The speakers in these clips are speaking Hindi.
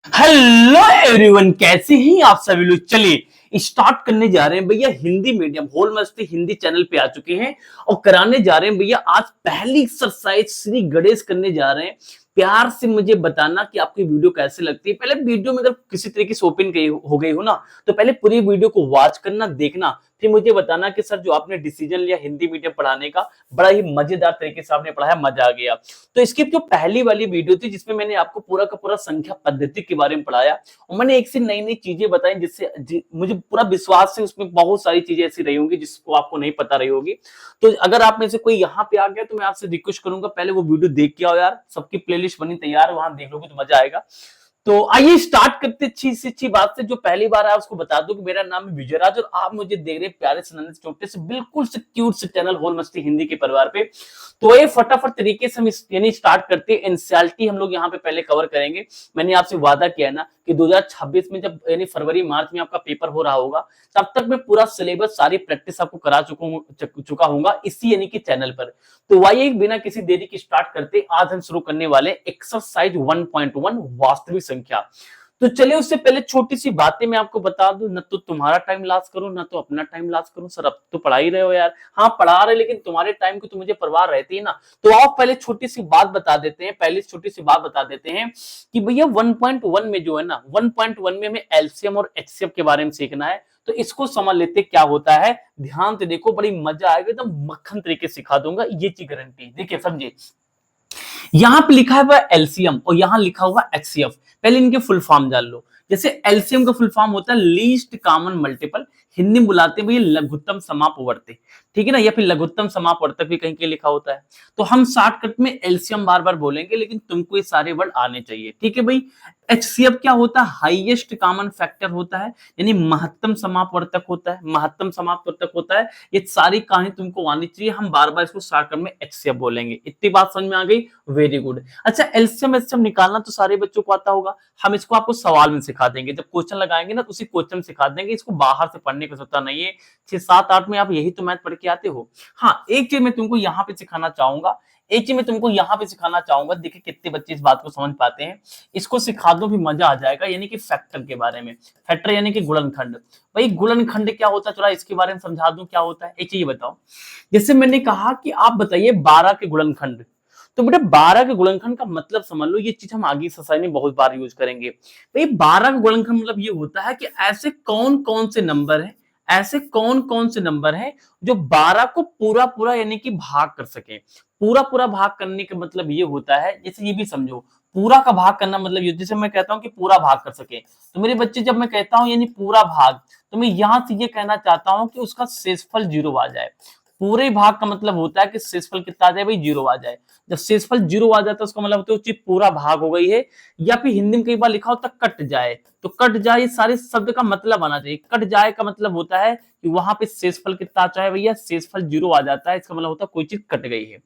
हेलो एवरीवन, कैसे हैं आप सभी लोग। चलिए स्टार्ट करने जा रहे हैं भैया। हिंदी मीडियम होल मस्ती हिंदी चैनल पे आ चुके हैं और कराने जा रहे हैं भैया। आज पहली एक्सरसाइज श्री गणेश करने जा रहे हैं। प्यार से मुझे बताना कि आपकी वीडियो कैसे लगती है। पहले वीडियो में अगर किसी तरीके से ओपन हो गई हो ना, तो पहले पूरी वीडियो को वॉच करना, देखना, फिर मुझे बताना कि सर जो आपने डिसीजन लिया हिंदी मीडियम पढ़ाने का, बड़ा ही मजेदार तरीके से आपने पढ़ाया, मजा आ गया। तो इसकी जो पहली वाली वीडियो थी जिसमें मैंने आपको पूरा का पूरा संख्या पद्धति के बारे में पढ़ाया और मैंने एक से नई नई चीजें बताई, जिससे मुझे पूरा विश्वास है उसमें बहुत सारी चीजें ऐसी रही होंगी जिसको आपको नहीं पता रही होगी। तो अगर आप में से कोई यहाँ पे आ गया तो मैं आपसे रिक्वेस्ट करूंगा, पहले वो वीडियो देख के आओ यार। सबकी प्लेलिस्ट बनी तैयार है, वहां देख लोगे तो मजा आएगा। तो आइए स्टार्ट करते अच्छी से अच्छी बात से। जो पहली बार आया उसको बता दूं कि मेरा नाम है विजयराज और आप मुझे देख रहे हैं प्यारे से नन्हे छोटे से बिल्कुल से क्यूट से चैनल होल मस्ती हिंदी के परिवार पे। तो ये फटाफट तरीके से हम यानी स्टार्ट करते हैं। एनसीईआरटी हम लोग यहाँ पे पहले कवर करेंगे। मैंने आपसे वादा किया है ना कि 2026 में जब यानी फरवरी मार्च में आपका पेपर हो रहा होगा, तब तक मैं पूरा सिलेबस सारी प्रैक्टिस आपको करा चुका हूँ इसी यानी कि चैनल पर। तो आइए बिना किसी देरी की स्टार्ट करते, आज हम शुरू करने वाले एक्सरसाइज 1.1 वास्तविक संख्या। तो चलिए उससे पहले छोटी सी बातें मैं आपको बता दूं, न तो तुम्हारा टाइम लॉस करूं ना तो अपना टाइम लॉस करूं। सर अब तो पढ़ा ही रहे हो यार। हाँ पढ़ा रहे, लेकिन तुम्हारे टाइम की तो मुझे परवाह रहती है ना। तो आप पहले छोटी सी बात बता देते हैं, पहले छोटी सी बात बता देते हैं कि भैया 1.1 में जो है ना, 1.1 में हमें एलसीएम और एचसीएफ के बारे में सीखना है। तो इसको समझ लेते क्या होता है। ध्यान से देखो, बड़ी मजा आएगा, एकदम मक्खन तरीके सिखा दूंगा, ये चीज गारंटी। देखिए समझे, यहां पे लिखा हुआ एलसीएम और यहां लिखा हुआ एचसीएफ। पहले इनके फुल फॉर्म जान लो। जैसे एलसीएम का फुल फॉर्म होता है लीस्ट कॉमन मल्टीपल, हिंदी में बुलाते हैं भैया लघुत्तम समापवर्ती, ठीक है ना, या फिर लघुत्तम समापवर्तक भी कहीं के लिखा होता है। तो हम शॉर्टकट में एलसीएम बार बार बोलेंगे, लेकिन तुमको ये सारे वर्ड आने चाहिए, ठीक है भाई। एचसीएफ क्या होता है? हाईएस्ट कॉमन फैक्टर होता है, यानी महत्तम समापवर्तक होता है, महत्तम समापवर्तक होता है। ये सारी कहानी तुमको आनी चाहिए, हम बार बार इसको शॉर्टकट में एचसीएफ बोलेंगे। इतनी बात समझ में आ गई, वेरी गुड। अच्छा, एलसीएम एचसीएम निकालना तो सारे बच्चों को आता होगा, हम इसको आपको सवाल में सिखा देंगे। जब क्वेश्चन लगाएंगे ना तो उसी क्वेश्चन में सिखा देंगे, इसको बाहर से पढ़ने की आवश्यकता नहीं है। 6 7 8 में आप यही तो मैथ पढ़ के आते हो। हाँ एक चीज मैं तुमको यहाँ पे सिखाना चाहूंगा, एक चीज मैं तुमको यहाँ पे सिखाना चाहूंगा, देखिए कितने बच्चे इस बात को समझ पाते हैं। इसको सिखा दो भी मजा आ जाएगा, यानी कि फैक्टर के बारे में। फैक्टर यानी कि गुणनखंड। भाई गुणनखंड क्या होता है, थोड़ा इसके बारे में समझा दूं क्या होता है। एक चीज बताओ, जैसे मैंने कहा कि आप बताइए 12 के गुणनखंड। तो बेटा 12 के गुणनखंड का मतलब समझ लो, ये चीज हम आगे एक्सरसाइज में बहुत बार यूज करेंगे। भाई 12 का गुणनखंड मतलब ये होता है कि ऐसे कौन कौन से नंबर है, ऐसे कौन कौन से नंबर है जो 12 को पूरा पूरा यानी कि भाग कर सके। पूरा पूरा भाग करने का मतलब ये होता है, जैसे ये भी समझो, पूरा का भाग करना मतलब ये, जैसे मैं कहता हूं कि पूरा भाग कर सके, तो मेरे बच्चे जब मैं कहता हूं यानी पूरा भाग, तो मैं यहां से ये कहना चाहता हूं कि उसका शेषफल 0 आ जाए। पूरे भाग का मतलब होता है कि शेषफल कितना आ जाए भाई, 0 आ जाए। जब शेषफल 0 आ जाता है उसका मतलब होता है वो चीज पूरा भाग हो गई है। या फिर हिंदी में कई बार लिखा होता है कट जाए, तो कट जाए ये सारे शब्द का मतलब आना चाहिए। कट जाए का मतलब होता है कि वहां पे शेषफल कितना आ जाए भैया, शेषफल 0 आ जाता है, इसका मतलब होता है कोई चीज कट गई है।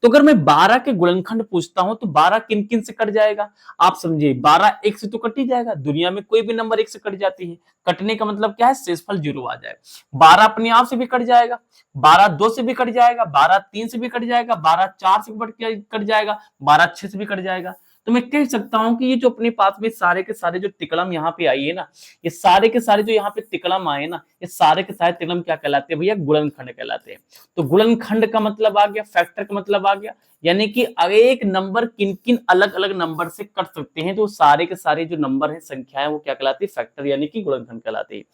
तो अगर मैं 12 के गुणनखंड पूछता हूं तो 12 किन किन से कट जाएगा, आप समझिए। 12 एक से तो कट ही जाएगा, दुनिया में कोई भी नंबर एक से कट जाती है। कटने का मतलब क्या है, शेषफल 0 आ जाए। 12 अपने आप से भी कट जाएगा, 12 2 से भी कट जाएगा, 12 3 से भी कट जाएगा, 12 4 से भी कट जाएगा, 12 6 से भी कट जाएगा। तो मैं कह सकता हूं कि ये जो अपने पास में सारे के सारे जो तिकड़म यहाँ पे आई है ना, ये सारे के सारे जो यहाँ पे तिकड़म आए ना, ये सारे के सारे तिकड़म क्या कहलाते हैं भैया, गुणनखंड कहलाते हैं। तो गुणनखंड का मतलब आ गया, फैक्टर का मतलब आ गया, यानी कि एक नंबर किन किन अलग अलग नंबर से कट सकते हैं, तो सारे के सारे जो नंबर है, संख्याएं, वो क्या कहलाती है, फैक्टर यानी कि गुणनखंड कहलाती है।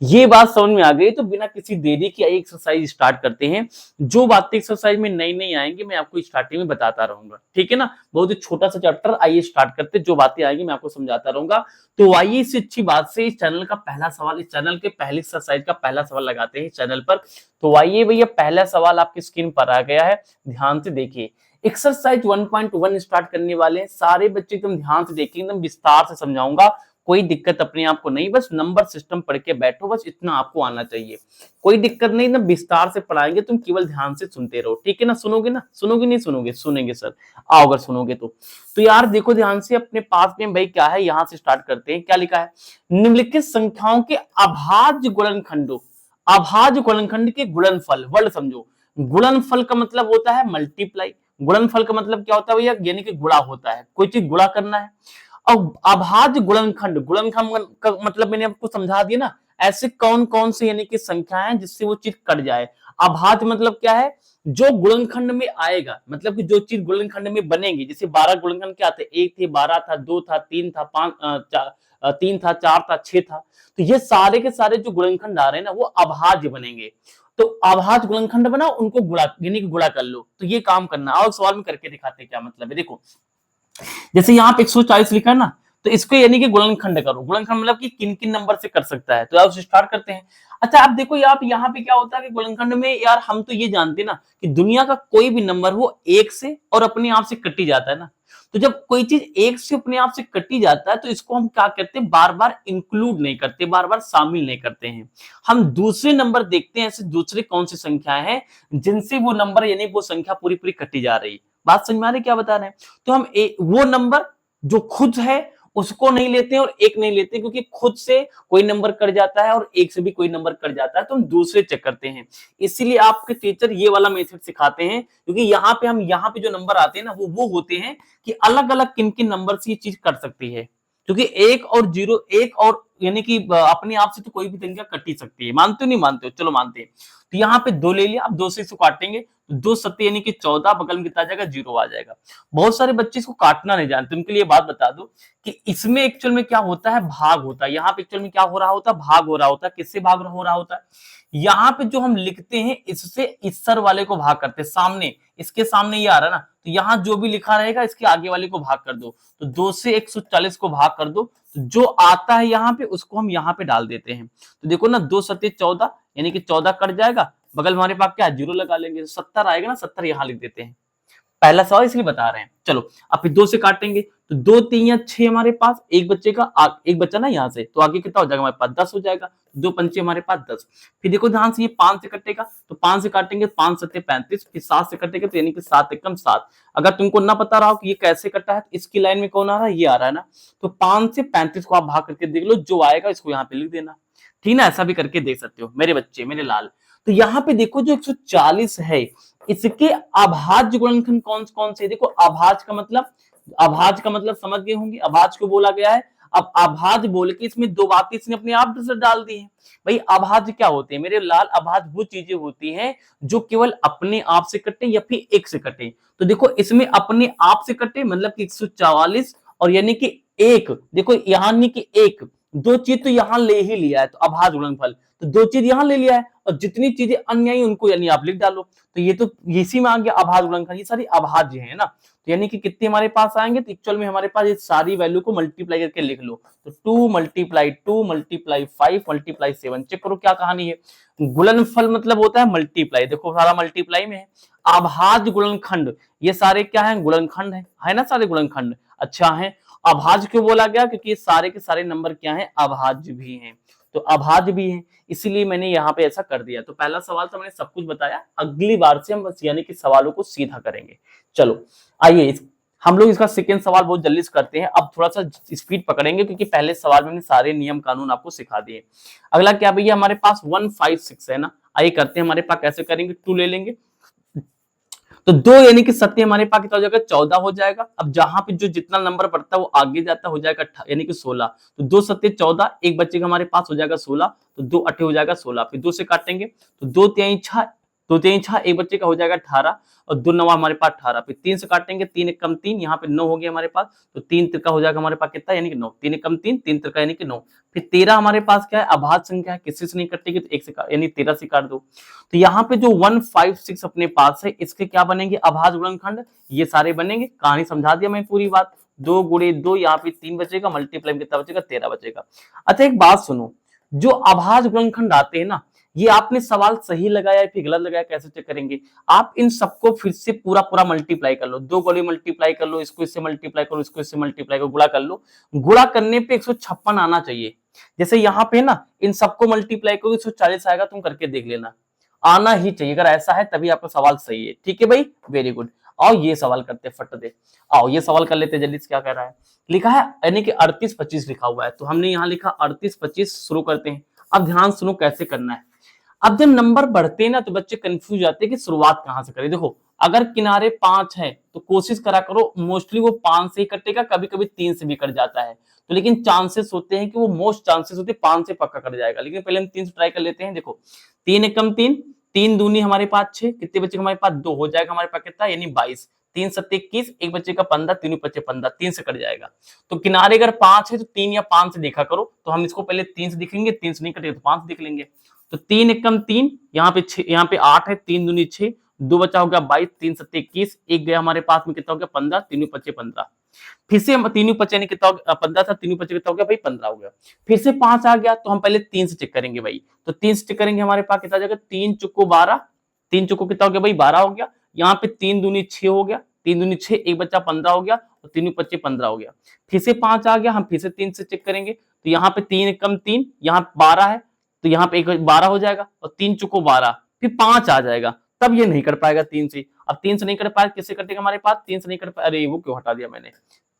ये बात समझ में आ गई, तो बिना किसी देरी की एक्सरसाइज स्टार्ट करते हैं। जो बातें एक्सरसाइज में नई नई आएंगी मैं आपको स्टार्टिंग में बताता रहूंगा, ठीक है ना। बहुत ही छोटा सा चैप्टर, आइए स्टार्ट करते, जो बातें आएंगी मैं आपको समझाता रहूंगा। तो आइए इससे अच्छी बात से इस चैनल का पहला सवाल, इस चैनल के पहली एक्सरसाइज का पहला सवाल लगाते हैं इस चैनल पर। तो आइए भैया, पहला सवाल आपकी स्क्रीन पर आ गया है, ध्यान से देखिए। एक्सरसाइज 1.1 स्टार्ट करने वाले हैं, सारे बच्चे एकदम ध्यान से देखिए, एकदम विस्तार से समझाऊंगा। कोई दिक्कत अपने आप को नहीं, बस नंबर सिस्टम पढ़ के बैठो, बस इतना आपको आना चाहिए। कोई दिक्कत नहीं ना, विस्तार से पढ़ाएंगे, तुम केवल ध्यान से सुनते रहो, ठीक है ना। सुनोगे ना, सुनोगे नहीं सुनोगे, सुनेंगे सर, आओ अगर सुनोगे तो यार देखो ध्यान से, अपने पास में भाई क्या है, यहां से स्टार्ट करते हैं। क्या लिखा है, निम्नलिखित संख्याओं के अभाज्य गुणनखंडों, अभाज्य गुणनखंड के गुणनफल, वर्ड समझो। गुणनफल का मतलब होता है मल्टीप्लाई, गुणनफल का मतलब क्या होता है भैया, यानी कि गुणा होता है, कोई चीज गुणा करना है। अब अभाज्य गुणनखंड, गुणनखंड का मतलब मैंने आपको समझा दिया ना, ऐसे कौन कौन से यानी कि संख्या है जिससे वो चीज कट जाए। अभाज्य मतलब क्या है, जो गुणनखंड में आएगा, मतलब कि जो चीज गुणनखंड में बनेगी, जैसे 12 गुणनखंड क्या थे, 1 थे, 12 था, 2 था, 3 था, 3 था, 4 था, 6 था, तो ये सारे के सारे जो गुणनखंड आ रहे हैं ना वो अभाज्य बनेंगे। तो अभाज्य गुणनखंड बनाओ, उनको गुणा यानी कि गुणा कर लो, तो ये काम करना। और सवाल में करके दिखाते हैं क्या मतलब है, देखो जैसे यहाँ पे 140 लिखा है ना, तो इसको यानी कि गुणनखंड करो। गुणनखंड मतलब कि किन किन नंबर से कर सकता है, तो आप स्टार्ट करते हैं। अच्छा आप देखो आप यहाँ पे क्या होता है कि गुणनखंड में यार हम तो ये जानते हैं ना कि दुनिया का कोई भी नंबर हो एक से और अपने आप से कटी जाता है ना, तो जब कोई चीज एक से अपने आप से कटी जाता है तो इसको हम क्या करते हैं, बार बार इंक्लूड नहीं करते, बार बार शामिल नहीं करते हैं। हम दूसरे नंबर देखते हैं, ऐसे दूसरे कौन सी संख्याएं हैं जिनसे वो नंबर यानी वो संख्या पूरी पूरी कटी जा रही है। बात समझ में आ रही है क्या बता रहे हैं। तो हम वो नंबर जो खुद है उसको नहीं लेते हैं और एक नहीं लेते, क्योंकि खुद से कोई नंबर कट जाता है और एक से भी कोई नंबर कट जाता है, तो हम दूसरे चेक करते हैं। इसीलिए आपके टीचर ये वाला मेथड सिखाते हैं, क्योंकि यहाँ पे हम यहाँ पे जो नंबर आते हैं ना वो होते हैं कि अलग अलग किन किन नंबर से ये चीज कर सकती है, क्योंकि एक और जीरो, एक और यानी कि अपने आप से तो कोई भी संख्या कट ही सकती है। मानते हो नहीं मानते हो, चलो मानते हैं। तो यहाँ पे 2 ले लिया, अब 2 से इसको काटेंगे, 2 सत्ते यानी कि 14, बगल में कितना आ जाएगा, 0 आ जाएगा। बहुत सारे बच्चे इसको काटना नहीं जानते, उनके लिए बात बता दो कि इसमें एक्चुअल में क्या होता है, भाग होता है। यहाँ पे एक्चुअल में क्या हो रहा होता है, भाग हो रहा होता है। किससे भाग हो रहा होता है, यहाँ पे जो हम लिखते हैं इससे इस सर वाले को भाग करते हैं, सामने इसके सामने ये आ रहा है ना, तो यहाँ जो भी लिखा रहेगा इसके आगे वाले को भाग कर दो, तो 2 से 140 को भाग कर दो, तो जो आता है यहाँ पे उसको हम यहाँ पे डाल देते हैं। तो देखो ना 2 सत्ते 14 यानी कि 14 कट जाएगा, बगल में हमारे पास क्या है, 0 लगा लेंगे, 70 आएगा ना, 70 यहाँ लिख देते हैं। पहला सवाल इसलिए बता रहे हैं। चलो अब फिर 2 से काटेंगे, तो 2 3 या 6 हमारे पास, एक बच्चे का एक बच्चा ना यहाँ से, तो आगे कितना हो जाएगा हमारे पास, 10 हो जाएगा। 2 पंचे हमारे पास 10। फिर देखो ध्यान से, ये 5 से कटेगा, तो 5 से काटेंगे, 5 सत्ते 35, फिर 7 से कटेगा, तो यानी कि 7 एकम 7। अगर तुमको ना पता रहा हो कि ये कैसे कटा है, तो इसकी लाइन में कौन आ रहा है, ये आ रहा है ना, तो 5 से 35 को आप भाग करके देख लो, जो आएगा इसको यहाँ पे लिख देना। ठीक ना, ऐसा भी करके देख सकते हो मेरे बच्चे, मेरे लाल। तो यहाँ पे देखो जो 140 है, इसके अभाज्य गुणनखंड कौन कौन से, देखो अभाज्य का मतलब समझ गए होंगे, अभाज्य को बोला गया है। अब अभाज्य बोल के इसमें दो बातें इसने अपने आप से डाल दी हैं। भाई अभाज्य क्या होते हैं मेरे लाल, अभाज्य वो चीजें होती हैं जो केवल अपने आप से कटे या फिर एक से कटे। तो देखो इसमें अपने आप से कटे मतलब कि 144, और यानी कि एक, देखो यानी कि एक, दो चीज तो यहां ले ही लिया है, तो अभाज्य गुणनफल, तो दो चीज यहां ले लिया है, और जितनी चीजें अन्य आई उनको यानी आप लिख डालो, तो ये तो इसी में आ गया अभाज्य गुणनखंड। ये सारी अभाज्य है ना, तो यानी कि कितने हमारे पास आएंगे, तो एक्चुअल में हमारे पास ये सारी वैल्यू को मल्टीप्लाई करके लिख लो, तो 2 मल्टीप्लाई 2 मल्टीप्लाई 5 मल्टीप्लाई 7। चेक करो क्या कहानी है। गुणनफल मतलब होता है मल्टीप्लाई, देखो सारा मल्टीप्लाई में है। अभाज्य गुणनखंड, ये सारे क्या है, गुणनखंड है ना, सारे गुणनखंड अच्छा है। अभाज्य क्यों बोला गया, क्योंकि ये सारे के सारे नंबर क्या है, अभाज्य भी हैं, तो अभाज्य भी है, इसीलिए मैंने यहाँ पे ऐसा कर दिया। तो पहला सवाल तो मैंने सब कुछ बताया, अगली बार से हम बस यानी कि सवालों को सीधा करेंगे। चलो आइए हम लोग इसका सेकेंड सवाल बहुत जल्दी से करते हैं। अब थोड़ा सा स्पीड पकड़ेंगे क्योंकि पहले सवाल में मैंने सारे नियम कानून आपको सिखा दिए। अगला क्या भैया, हमारे पास 156 है ना, आइए करते हैं। हमारे पास कैसे करेंगे, 2 ले लेंगे, तो 2 यानी कि सत्य हमारे पास कितना हो जाएगा, 14 हो जाएगा। अब जहां पे जो जितना नंबर बढ़ता है वो आगे जाता हो जाएगा यानी कि 16, तो 2 सत्य 14, एक बच्चे का हमारे पास हो जाएगा 16, तो 2 अट्ठे हो जाएगा 16। फिर 2 से काटेंगे तो 2 तिहाई 6, 2 तिहाई 6, एक बच्चे का हो जाएगा 18, और 2 नवा हमारे पास 18। फिर 3 से काटेंगे, 3 एक कम 3, यहाँ पे 9 हो गया हमारे पास, तो 3 त्रिका हो जाएगा हमारे पास कितना, यानी कि 9, 3 एक कम 3, 3 त्रिका यानी कि 9। फिर 13 हमारे पास क्या है, अभाज्य संख्या है, किसी से नहीं कटेगी, तो 1 से यानी 13 से काट दो। तो यहाँ पे जो 156 अपने पास है, इसके क्या बनेंगे, अभाज्य गुणनखंड, ये सारे बनेंगे। कहानी समझा दिया मैं पूरी बात। 2 गुणे 2, यहाँ पे 3 बचेगा, मल्टीप्लाई में कितना बचेगा, 13 बचेगा। अच्छा एक बात सुनो, जो अभाज्य गुणनखंड आते हैं ना, ये आपने सवाल सही लगाया फिर गलत लगाया, कैसे चेक करेंगे, आप इन सबको फिर से पूरा पूरा मल्टीप्लाई कर लो, 2 गुणे मल्टीप्लाई कर लो, इसको इससे मल्टीप्लाई करो, इसको इससे मल्टीप्लाई करो, गुणा कर लो। गुणा करने पे 156 आना चाहिए। जैसे यहाँ पे ना इन सबको मल्टीप्लाई करो, 140 आएगा, तुम करके देख लेना, आना ही चाहिए। अगर ऐसा है तभी आपका सवाल सही है। ठीक है भाई, वेरी गुड। आओ ये सवाल करते फट दे, आओ ये सवाल कर लेते जल्दी से। क्या कह रहा है, लिखा है यानी कि 38 25 लिखा हुआ है, तो हमने यहाँ लिखा 38 25, शुरू करते हैं। अब ध्यान सुनो कैसे करना है। अब जब नंबर बढ़ते हैं ना तो बच्चे कंफ्यूज जाते हैं कि शुरुआत कहां से करें। देखो अगर किनारे 5 है तो कोशिश करा करो मोस्टली वो 5 से ही कटेगा, कभी कभी 3 से भी कट जाता है, तो लेकिन चांसेस होते हैं कि वो मोस्ट चांसेस होते हैं 5 से पक्का कट जाएगा। लेकिन पहले हम 3 से ट्राई कर लेते हैं। देखो 3 एकम 3, 3 दूनी हमारे पास 6, कितने बच्चे हमारे पास 2 हो जाएगा हमारे पास कितना यानी 22, 3 सत्ते 21, एक बच्चे का 15, तीनों बच्चे 15, 3 से कट जाएगा। तो किनारे अगर 5 है तो 3 या 5 से देखा करो, तो हम इसको पहले 3 से दिखेंगे, 3 से नहीं कटेगा तो 5 देख लेंगे। तो 3 एकम 3, यहाँ पे 6, यहाँ पे 8 है, 3 दूनी 6, 2 बचा हो गया 22, 3 सत्ते 21, एक गया हमारे पास में कितना हो गया 15, तीनों बच्चे 15, फिर से हम तीनों बच्चे यानी कितना 15 था, तीनों बच्चे कितना हो गया भाई 15 हो गया। फिर से 5 आ गया तो हम पहले 3 से चेक करेंगे भाई, तो 3 से चेक करेंगे हमारे पास कितना आ जाएगा 3 चुको 12, 3 चुको कितना हो गया भाई 12 हो गया। यहाँ पे 3 दूनी 6 हो गया, 3 दूनी 6, एक बच्चा 15 हो गया और तीनों बच्चे 15 हो गया। फिर से 5 आ गया, हम फिर से 3 से चेक करेंगे, तो यहाँ पे 3 एकम 3, यहाँ 12 है तो यहाँ पे एक 12 हो जाएगा और 3 चुको 12, फिर 5 आ जाएगा, तब ये नहीं कर पाएगा 3 से। अब 3 से नहीं कर पाया किससे कटेगा हमारे पास, 3 से नहीं कर पाया, अरे वो क्यों हटा दिया मैंने,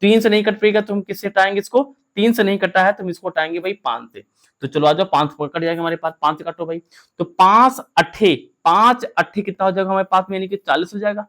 3 से नहीं कट पाएगा तो हम किससे हटाएंगे इसको, 3 से नहीं कटा है तो हम इसको हटाएंगे भाई 5 से। तो चलो आ जाओ 5 कट जाएगा हमारे पास, 5 से काटो भाई, तो 5 अट्ठे, 5 अट्ठे कितना हो जाएगा हमारे पास में यानी कि 40 हो जाएगा।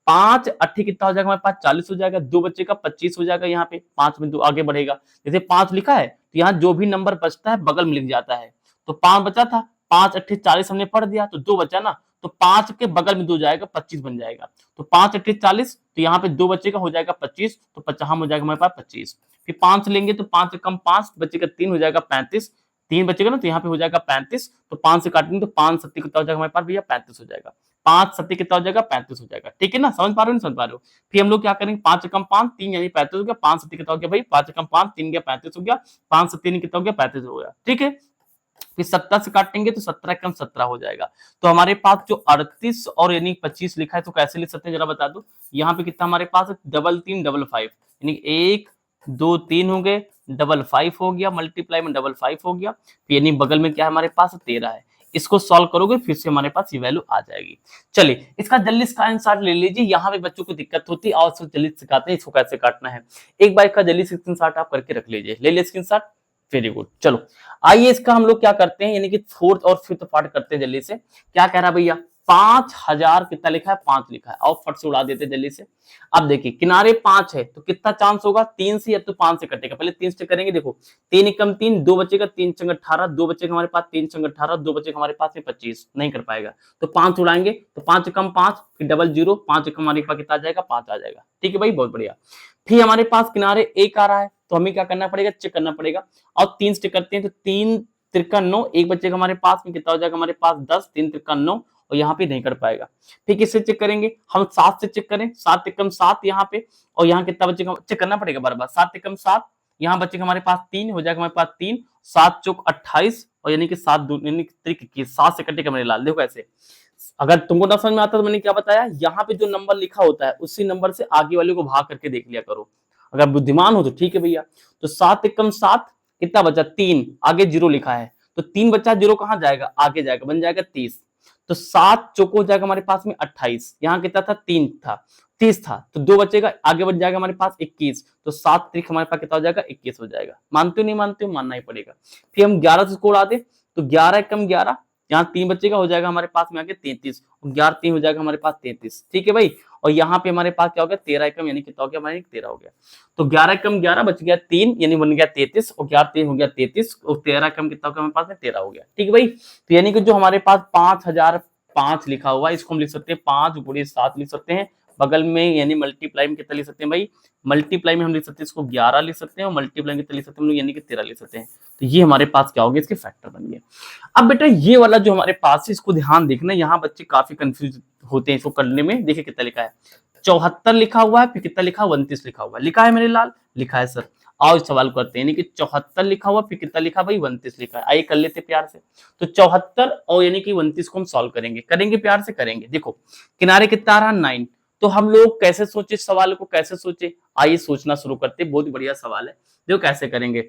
5 अट्ठे कितना हो जाएगा हमारे पास 40 हो जाएगा, दो बच्चे का 25 हो जाएगा, यहाँ पे 5 में 2 आगे बढ़ेगा, जैसे 5 लिखा है तो यहाँ जो भी नंबर बचता है बगल में लिख जाता है, तो 5 बचा था, 5 अट्ठे 40 हमने पढ़ दिया, तो 2 बचा ना, तो 5 के बगल में 2 जाएगा 25 बन जाएगा, तो 5 अट्ठे 40, तो यहाँ पे 2 बच्चे का हो जाएगा 25, तो 50 हो जाएगा हमारे पास 25। फिर 5 लेंगे तो 5 से कम 5 बच्चे का 3 हो जाएगा 35, 3 बचेगा ना तो यहाँ पे हो जाएगा 35, तो 5 से काटेंगे तो 5 सत्ती कितना हो जाएगा हमारे पास भैया 35 हो जाएगा, 5 सत्ती कितना हो जाएगा 35 हो जाएगा, ठीक है ना, समझ पा रहे हो नहीं समझ पा रहे हो। फिर हम लोग क्या करेंगे 5 से कम 5 3 यानी 35 हो गया, 5 सत्ती कितना हो गया भाई 5 से कम 5 3 गया 35 हो गया, 5 सत्ती कितना हो गया 35 हो गया, ठीक है। फिर 17 से काटेंगे तो 17 कम 17 हो जाएगा, तो हमारे पास जो 38 और यानी 25 लिखा है तो कैसे लिख सकते हैं जरा बता दो। यहाँ पे कितना हमारे पास है डबल 3 डबल 5 यानी 1 2 3 हो गए, डबल 5 हो गया, मल्टीप्लाई में डबल 5 हो गया, यानी बगल में क्या है हमारे पास 13 है। इसको सॉल्व करोगे फिर से हमारे पास ये वैल्यू आ जाएगी। चलिए इसका जल्दी स्क्रीनशॉट ले लीजिए, यहाँ पे बच्चों को दिक्कत होती है और इसको जल्दी सिखाते हैं इसको कैसे काटना है। एक बार का जल्दी स्क्रीनशॉट आप करके रख लीजिए, ले लिया स्क्रीनशॉट, वेरी गुड। चलो आइए इसका हम लोग क्या करते हैं यानी कि फोर्थ और फिफ्थ पार्ट करते हैं जल्दी से। क्या कह रहा है भैया 5000 कितना लिखा है 5 लिखा है, और फट से उड़ा देते हैं जल्दी से। अब देखिए किनारे 5 है तो कितना चांस होगा 3 से या तो 5 से कटेगा, पहले 3 से करेंगे। देखो 3 एकम 3, 2 बचेगा 3 चंग 18, 2 बचेगा हमारे पास 3 चंग 18, 2 बचेगा हमारे पास में 25, नहीं कर पाएगा तो 5 उड़ाएंगे, तो 5 एकम 5 फिर डबल 0, 5 एकम हमारे पास कितना आ जाएगा 5 आ जाएगा, ठीक है भाई बहुत बढ़िया। फिर हमारे पास किनारे 1 आ रहा है तो हमें क्या करना पड़ेगा चेक करना पड़ेगा, और 3 से करते हैं तो 3 त्रिका 9, एक बच्चे का हमारे पास में कितना हो जाएगा हमारे पास 10, 3 त्रिका 9, और यहाँ पे नहीं कर पाएगा। फिर किससे चेक करेंगे हम 7 से चेक करें, 7 एकम 7 यहाँ पे, और यहाँ कितना बच्चे चेक करना पड़ेगा बार बार, 7 एकम 7 यहाँ बच्चे हमारे पास 3 हो जाएगा हमारे पास 3, 7 चौक 28 और यानी कि 7 यानी त्रिक 7 से कटेगा मेरे लाल। देखो ऐसे अगर तुमको ना समझ में आता तो मैंने क्या बताया, यहाँ पे जो नंबर लिखा होता है उसी नंबर से आगे वाले को भाग करके देख लिया करो, अगर बुद्धिमान हो तो ठीक है भैया। तो 7 एकम 7 कितना बचा 3, आगे 0 लिखा है तो 3 बचा, 0 कहां जाएगा आगे जाएगा, बन जाएगा 30, तो 7 चौको हो जाएगा हमारे पास में 28, यहाँ कितना था 3 था 30 था, तो 2 बचेगा आगे बच जाएगा हमारे पास 21, तो 7 त्रिक हमारे पास कितना हो जाएगा 21 हो जाएगा। मानते हो नहीं मानते हो, मानना ही पड़ेगा। फिर हम 11 से इसको उड़ा दे तो 11 एकम 11, यहाँ 3 बच्चे का हो जाएगा हमारे पास में आगे 33, 11 3 हो जाएगा हमारे पास 33, ठीक है भाई। और यहाँ पे हमारे पास क्या हो गया 13 एकम यानी कितना हो गया हमारे 13 हो गया, तो 11 एकम 11 बच गया 3 यानी बन गया 33, और 11 3 हो गया 33, और 13 एकम कितना हो गया हमारे पास में 13 हो गया, ठीक है भाई। तो यानी कि जो हमारे पास 5005 लिखा हुआ है इसको हम लिख सकते हैं 5 गुणे 7 लिख सकते हैं, बगल में यानी मल्टीप्लाई में कितना लिख सकते हैं भाई, मल्टीप्लाई में हम लिख सकते हैं इसको 11 लिख सकते हैं, और मल्टीप्लाई में कितना लिख सकते हैं हम लोग यानी कि 13 लिख सकते हैं। तो ये हमारे पास क्या हो गया इसके फैक्टर बन गए। अब बेटा ये वाला जो हमारे पास है इसको ध्यान देखना, यहाँ बच्चे काफी कंफ्यूज होते हैं इसको करने में। देखिए कितना लिखा है 74 लिखा हुआ है, फिर कितना लिखा है 29 लिखा हुआ है, लिखा है मेरे लाल, लिखा है सर। आओ इस सवाल करते हैं, यानी कि 74 लिखा हुआ फिर कितना लिखा भाई 29 लिखा है, आइए कर लेते प्यार से। तो 74 और यानी कि 29 को हम सॉल्व करेंगे, करेंगे प्यार से करेंगे। देखो किनारे कितना आ रहा 9, तो हम लोग कैसे सोचे सवाल को, कैसे सोचे, आइए सोचना शुरू करते, बहुत ही बढ़िया सवाल है। देखो कैसे करेंगे,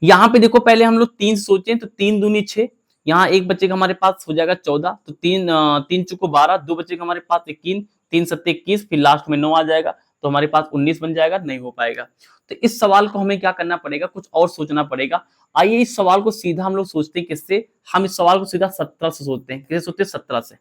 यहाँ पे देखो पहले हम लोग 3 सोचे तो 3 दूनी 6, यहाँ एक बच्चे का हमारे पास हो जाएगा 14, तो 3 3 चुको 12, 2 बच्चे का हमारे पास 21, 3 सत्ते 21, फिर लास्ट में 9 आ जाएगा, तो हमारे पास 19 बन जाएगा, नहीं हो पाएगा। तो इस सवाल को हमें क्या करना पड़ेगा, कुछ और सोचना पड़ेगा। आइए इस सवाल को सीधा हम लोग सोचते हैं किससे, हम इस सवाल को सीधा 17 से सोचते हैं। किससे सोचते हैं? 17 से।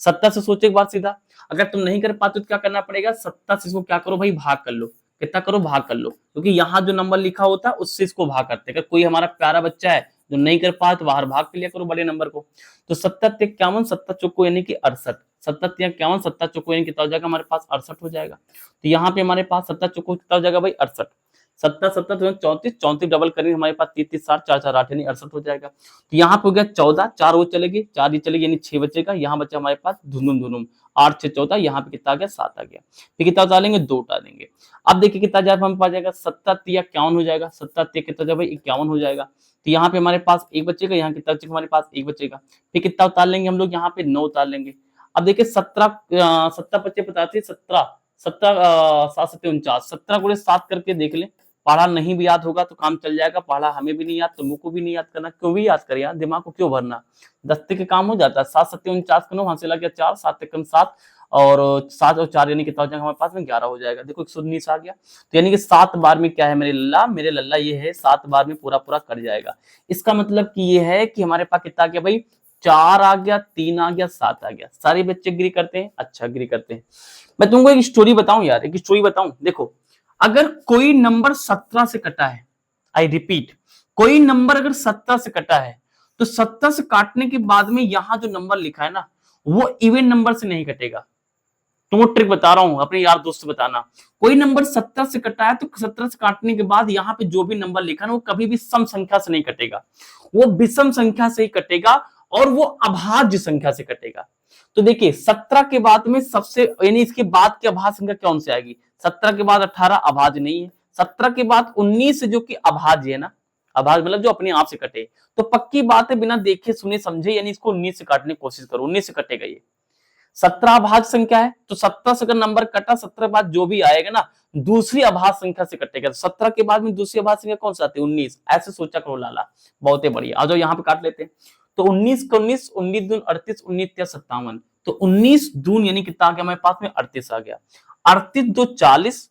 17 से सोचे के बाद सीधा, अगर तुम नहीं कर पाते तो क्या करना पड़ेगा, 17 से इसको क्या करो भाई, भाग कर लो। कितना करो, भाग कर लो, क्योंकि यहाँ जो नंबर लिखा होता है उससे इसको भाग करते हैं। अगर कोई हमारा प्यारा बच्चा है जो नहीं कर पाया तो बाहर भाग के लिया करो बड़े नंबर को। तो 17 इक्यावन, 17 चौको यानी कि 68, 17 इक्यावन, 17 चौको यानी कितना हो जाएगा हमारे पास, 68 हो जाएगा। तो यहाँ पे हमारे पास 17 चौको कितना हो जाएगा भाई, 68। 17 17 34, 34 डबल करेंगे हमारे पास 30 30 60, 4 4 8 यानी 68 हो जाएगा। तो यहाँ पे हो गया 14, 4 वो चलेगी, 4 ये चलेगी यानी 6 बचेगा। यहाँ बचा हमारे पास धुनुम धुनुम 8 6 14, यहाँ पे कितना आ गया, 7 आ गया। फिर कितना उतारेंगे, 2 उतारेंगे। अब देखिए कितना जाए हमें पा जाएगा, 17 51 हो जाएगा, 17 कितना जाए भाई, 51 हो जाएगा। तो यहाँ पे हमारे पास एक बचेगा, यहाँ कितना बचेगा हमारे पास, एक बचेगा। फिर कितना उतार लेंगे हम लोग, यहाँ पे 9 उतार लेंगे। अब देखिए 17 17 25 85 17 17 7 7 49, 17 गुणे 7 करके देख लें। पढ़ा नहीं भी याद होगा तो काम चल जाएगा, पढ़ा हमें भी नहीं याद तो मुझको भी नहीं याद करना, क्यों भी याद कर यार, दिमाग को क्यों भरना, दस्ते के काम हो जाता है। 7 7 49 का 9, वहां से लग गया 4, 7 कम 7 और 7 और 4 यानी कितना हो जाएगा हमारे पास में, 11 हो जाएगा। देखो 119 आ गया। तो यानी कि 7 बार में क्या है मेरे लल्ला, मेरे लल्ला ये है 7 बार में पूरा पूरा कर जाएगा। इसका मतलब कि ये है कि हमारे पास कितना आ गया भाई, 4 आ गया, 3 आ गया, 7 आ गया। सारे बच्चे एग्री करते हैं, अच्छा एग्री करते हैं। मैं तुमको एक स्टोरी बताऊं यार, एक स्टोरी बताऊं। देखो अगर कोई नंबर 17 से कटा है, आई रिपीट, कोई नंबर अगर 17 से कटा है तो 17 से काटने के बाद में यहां जो नंबर लिखा है ना, वो इवन नंबर से नहीं कटेगा। तुमको ट्रिक बता रहा हूं, अपने यार दोस्त से बताना। कोई नंबर 17 से कटा है तो 17 से काटने के बाद यहाँ पे जो भी नंबर लिखा है ना, वो कभी भी सम संख्या से नहीं कटेगा, वो विषम संख्या से ही कटेगा, और वो अभाज्य संख्या से कटेगा। तो देखिए 17 के बाद में सबसे, यानी इसके बाद की अभाज्य संख्या कौन सी आएगी, 17 के बाद 18 अभाज्य नहीं है, 17 के बाद 19 जो कि अभाज्य है ना, अभाज्य मतलब जो अपने आप से कटे। तो पक्की बात है, बिना देखे सुने समझे, यानी इसको 19 से काटने की कोशिश करो, 19 से कटेगा ये। 17 अभाज्य संख्या है तो 17 से अगर नंबर कटा, 17 के बाद जो भी आएगा ना दूसरी अभाज्य संख्या से कटेगा। 17 के बाद में दूसरी अभाज्य संख्या कौन सी आती है, 19। ऐसे सोचा करो लाला, बहुत ही बढ़िया। आ जाओ यहाँ पे काट लेते हैं। तो 19 को 19, 19 दून 38, 19 या 57। तो 19 दून यानी कितना आ गया हमारे पास में, 38 आ गया। 38 दो 40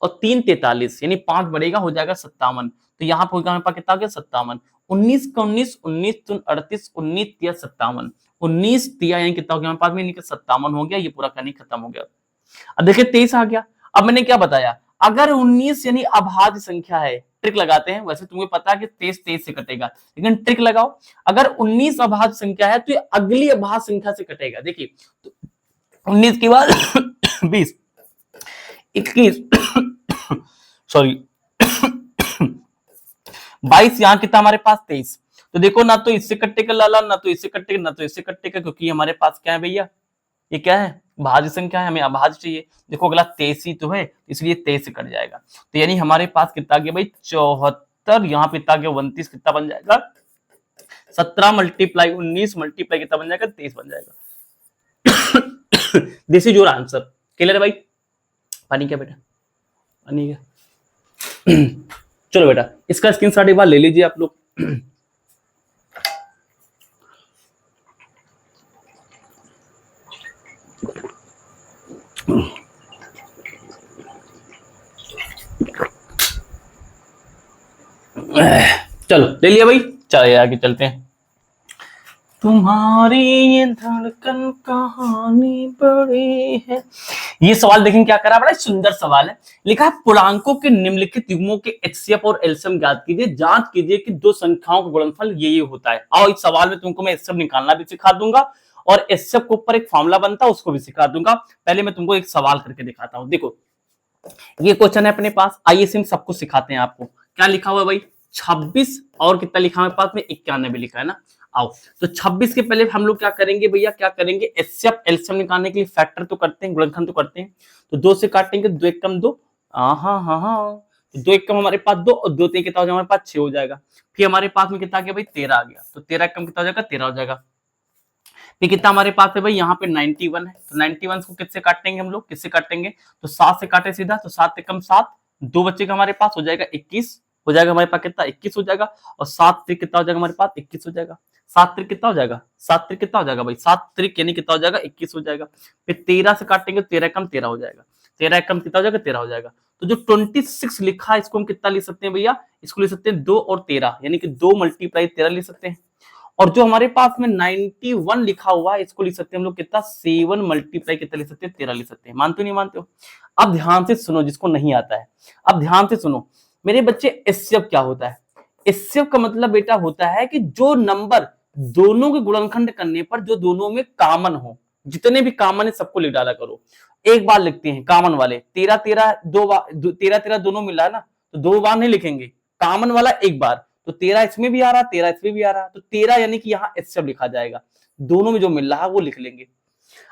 और 3 43, यानी 5 बढ़ेगा, हो जाएगा 57। तो यहाँ पे हमारे पास कितना आ गया, 57। 19 का 19, 19 दून 38, 19 या 57, 19 दिया यानी कितना हो गया हमारे पास में, 57 हो गया। ये पूरा कहानी खत्म हो गया। अब देखिए 23 आ गया। अब मैंने क्या बताया, अगर 19 यानी अभाज्य संख्या है, ट्रिक लगाते हैं। वैसे तुम्हें पता है कि 23 23 से कटेगा, लेकिन ट्रिक लगाओ। अगर 19 अभाज्य संख्या है तो ये अगली अभाज्य संख्या से कटेगा। देखिए तो 19 के बाद 20, 21 सॉरी 22, यहाँ कितना हमारे पास 23। तो देखो ना तो इससे कटेगा लाला, ना तो इससे कटेगा, ना तो इससे कटेगा, क्योंकि हमारे पास क्या है भैया, ये क्या है, भाज्य संख्या है, हमें अभाज्य चाहिए। देखो अगला 23 ही तो है, इसलिए 23 से कट जाएगा। तो यानी हमारे पास कितना गया भाई, 74। यहाँ पे कितना गया, 29, कितना बन जाएगा, 17 मल्टीप्लाई 19 मल्टीप्लाई कितना बन जाएगा, 23 बन जाएगा। This is your answer. Clear है भाई? पानी क्या बेटा, पानी क्या? चलो बेटा इसका स्क्रीनशॉट एक बार ले लीजिए आप लोग। चलो ले लिया भाई, चलिए आगे चलते हैं। तुम्हारी ये धड़कन कहानी बड़ी है। ये सवाल देखें क्या करा, बड़ा सुंदर सवाल है। लिखा है पूर्णांकों के निम्नलिखित युग्मों के एचसीएफ और एलसीएम ज्ञात कीजिए, जांच कीजिए कि दो संख्याओं का गुणनफल ये होता है। और इस सवाल में तुमको मैं एचसीएफ निकालना भी सिखा दूंगा, और एचसीएफ के ऊपर एक फॉर्मूला बनता है उसको भी सिखा दूंगा। पहले मैं तुमको एक सवाल करके दिखाता हूं। देखो ये क्वेश्चन है अपने पास, आइए सिम सबको सिखाते हैं। आपको क्या लिखा हुआ है भाई, 26 और कितना लिखा है पास में, 91 लिखा है ना। आओ तो 26 के पहले हम लोग क्या करेंगे भैया, क्या करेंगे, एचसीएफ एलसीएम निकालने के लिए फैक्टर तो करते हैं, गुणनखंड तो करते हैं। तो 2 से काटेंगे, 2 एक कम 2, हाँ 2 एक कम हमारे पास 2, और 2 3 कितना हो जाएगा हमारे पास, 6 हो जाएगा। फिर हमारे पास में कितना आ गया भाई, 13 आ गया। तो 13 कम कितना हो जाएगा, 13 हो जाएगा। फिर कितना हमारे पास है भाई, यहाँ पे 91 है। तो 91 को किससे काटेंगे हम लोग, किससे काटेंगे, तो 7 से काटे सीधा। तो 7 से कम 7, 2 बच्चे का हमारे पास हो जाएगा 21 हो जाएगा हमारे पास, कितना 21 हो जाएगा। और 7 त्रिक कितना हो जाएगा हमारे पास, 21 हो जाएगा। 7 त्रिक कितना हो जाएगा, 7 त्रिक कितना हो जाएगा भाई, 7 त्रिक यानी कितना हो जाएगा, 21 हो जाएगा। फिर 13 से काटेंगे, 13 कम 13 हो जाएगा। 13 एकम कितना हो जाएगा, 13 हो जाएगा। तो जो 26 लिखा है इसको हम कितना लिख सकते हैं भैया, इसको लिख सकते हैं 2 और 13, यानी कि 2 मल्टीप्लाई 13 लिख सकते हैं। और जो हमारे पास में 91 लिखा हुआ है इसको लिख सकते हैं हम लोग कितना, 7 मल्टीप्लाई कितना लिख सकते हैं, 13 लिख सकते हैं। मानते हो नहीं मानते हो? अब ध्यान से सुनो जिसको नहीं आता है, अब ध्यान से सुनो मेरे बच्चे। एचसीएफ क्या होता है? एचसीएफ का मतलब बेटा होता है कि जो नंबर दोनों के गुणनखंड करने पर जो दोनों में कॉमन हो, जितने भी कॉमन है सबको लिख डाला करो। एक बार लिखते हैं कॉमन वाले, 13 13 दो बार, 13 13 दोनों मिला है ना, तो 2 बार नहीं लिखेंगे, कॉमन वाला एक बार। तो 13 इसमें भी आ रहा, 13 इसमें भी आ रहा, तो 13 यानी कि यहाँ एचसीएफ लिखा जाएगा, दोनों में जो मिल रहा है वो लिख लेंगे।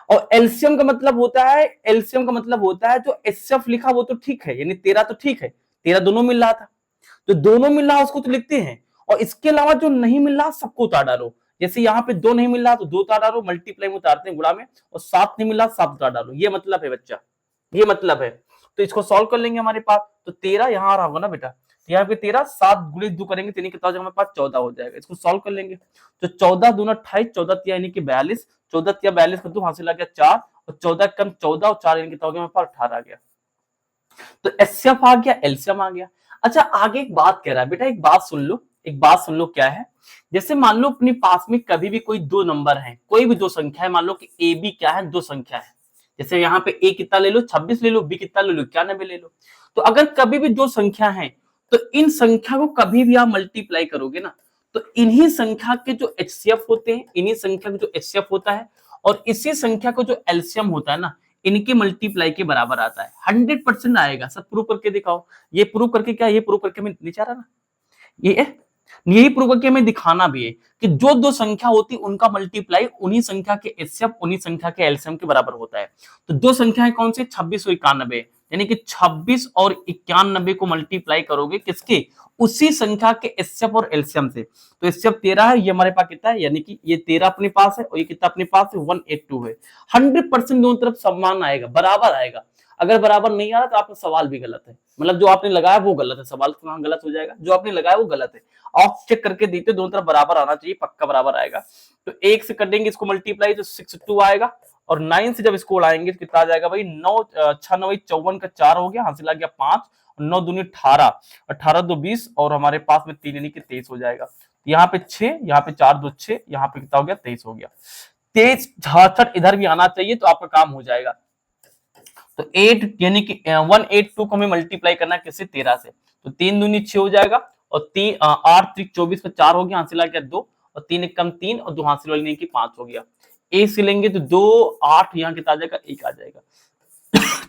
और एलसीएम का मतलब होता है, एलसीएम का मतलब होता है जो एचसीएफ लिखा वो तो ठीक है, यानी 13 तो ठीक है, 13 दोनों मिल रहा था, जो दोनों मिल रहा है उसको तो लिखते हैं। और इसके अलावा जो नहीं मिल रहा सबको उतार डालो। जैसे यहाँ पे 2 नहीं मिल रहा तो 2 उतार डालो, मल्टीप्लाई में उतारते हैं गुणा में, और 7 नहीं मिल रहा 7 उतार डालो। ये मतलब है बच्चा, ये मतलब है। तो इसको सॉल्व कर लेंगे हमारे पास, तो 13 यहाँ आ रहा होगा ना बेटा, यहाँ पे 13, 7 गुणित 2 करेंगे तो कितना हो जाएगा हमारे पास, 14 हो जाएगा। इसको सॉल्व कर लेंगे तो 14 दूना 28, 14 तिया यानी कि 42, 14 तिया 42 कर दो, हासिल आ गया 4, और 14 कम 14 और 4 यानी कितना हो गया हमारे पास, 18 आ गया। तो एचसीएफ आ गया, एलसीएम आ गया। अच्छा आगे एक बात कह रहा है बेटा, एक बात सुन लो, एक बात सुन लो क्या है। जैसे मान लो अपने पास में कभी भी कोई 2 नंबर है, कोई भी 2 संख्या है, मान लो कि ए बी क्या है, 2 संख्या है। जैसे यहाँ पे ए कितना ले लो, 26 ले लो, बी कितना ले लो, 91 ले लो। तो अगर कभी भी 2 संख्या है तो इन संख्या को कभी भी आप मल्टीप्लाई करोगे ना, तो इन्हीं संख्या के जो एचसीएफ होते हैं, इन्हीं संख्या का जो एचसीएफ होता है, और इसी संख्या को जो एलसीएम होता है ना, इनके मल्टीप्लाई के बराबर आता है। 100% आएगा। सब प्रूव करके दिखाओ। ये प्रूव करके क्या, ये प्रूव करके मैं नीचे आ रहा ना, ये यही प्रूव करके मैं दिखाना भी है कि जो 2 संख्या होती है उनका मल्टीप्लाई उन्हीं संख्या के एचसीएफ, उन्हीं संख्या के एलसीएम के बराबर होता है। तो 2 संख्याएं कौन सी, 26 और 91, यानी कि 26 और 91 को मल्टीप्लाई करोगे किसके, उसी संख्या के एचसीएफ और एलसीएम से। तो एचसीएफ 13 है, ये हमारे पास कितना है, यानी कि ये 13 अपने पास है और ये कितना अपने पास है, 182 है। 100% दोनों तरफ समान आएगा, बराबर आएगा। अगर बराबर नहीं आ रहा तो आपका सवाल भी गलत है, मतलब जो आपने लगाया वो गलत है, सवाल कहां गलत हो जाएगा, जो आपने लगाया वो गलत है। आप चेक करके देते, दोनों तरफ बराबर आना चाहिए, पक्का बराबर आएगा। तो 1 से कर देंगे इसको मल्टीप्लाई तो 62 आएगा, और 9 से जब इसको उड़ाएंगे तो कितना आ जाएगा भाई, 9 6 9 54 का 4 हो गया, हासिल आ गया 5, 9 दूनी 18, 18 2 20, और हमारे पास में 3 यानी कि 23 हो जाएगा। यहाँ पे 6, यहाँ पे 4 2 6, यहाँ पे कितना हो गया, 23 हो गया। 23 66 इधर भी आना चाहिए तो आपका काम हो जाएगा। तो 8 यानी कि 182 को हमें मल्टीप्लाई करना है किससे, 13 से। तो 3 दूनी 6 हो जाएगा, और 8 3 24 का 4 हो गया, हासिल आ गया 2, और 3 एक कम 3, और 2 हासिल वाली नहीं की 5 हो गया। ए से लेंगे तो 2 8 यहाँ कितना आ जाएगा, 1 आ जाएगा।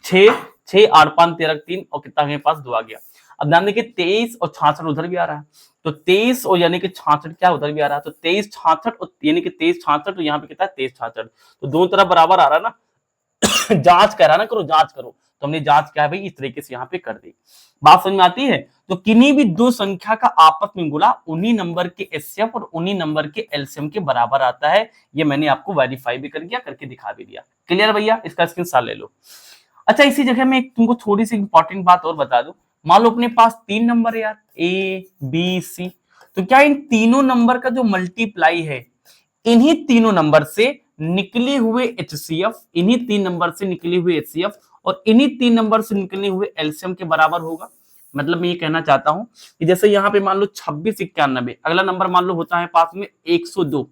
6 6 8 5 13 3, और कितना मेरे पास 2 आ गया। अब ध्यान देखिए 23 और 66 उधर भी आ रहा है, तो 23 और यानी कि 66 क्या उधर भी आ रहा है, तो 23 66 और यानी कि 23 66, तो यहाँ पे कितना है 23 66, तो दोनों तरफ बराबर आ रहा है ना। जांच कह रहा ना करो, जांच करो, तो हमने जांच क्या है भाई, इस तरीके से यहाँ पे कर दी। बात समझ में आती है? तो किन्हीं भी 2 संख्या का आपस में गुणा उन्हीं नंबर के एचसीएफ और उन्हीं नंबर के एलसीएम के बराबर आता है। ये मैंने आपको वेरीफाई भी कर दिया, करके दिखा भी दिया। क्लियर भैया? इसका स्क्रीनशॉट ले लो। अच्छा इसी जगह में तुमको थोड़ी सी इंपॉर्टेंट बात और बता दूं। मान लो अपने पास 3 नंबर है यार, ए बी सी, तो क्या इन तीनों नंबर का जो मल्टीप्लाई है इन्हीं तीनों नंबर से निकले हुए एचसीएफ, इन्हीं 3 नंबर से निकले हुए एचसीएफ और इन्हीं 3 नंबर से निकले हुए एलसीएम के बराबर होगा। मतलब मैं ये कहना चाहता हूं कि जैसे यहाँ पे मान लो 26 91, अगला नंबर मान लो होता है पास में 102,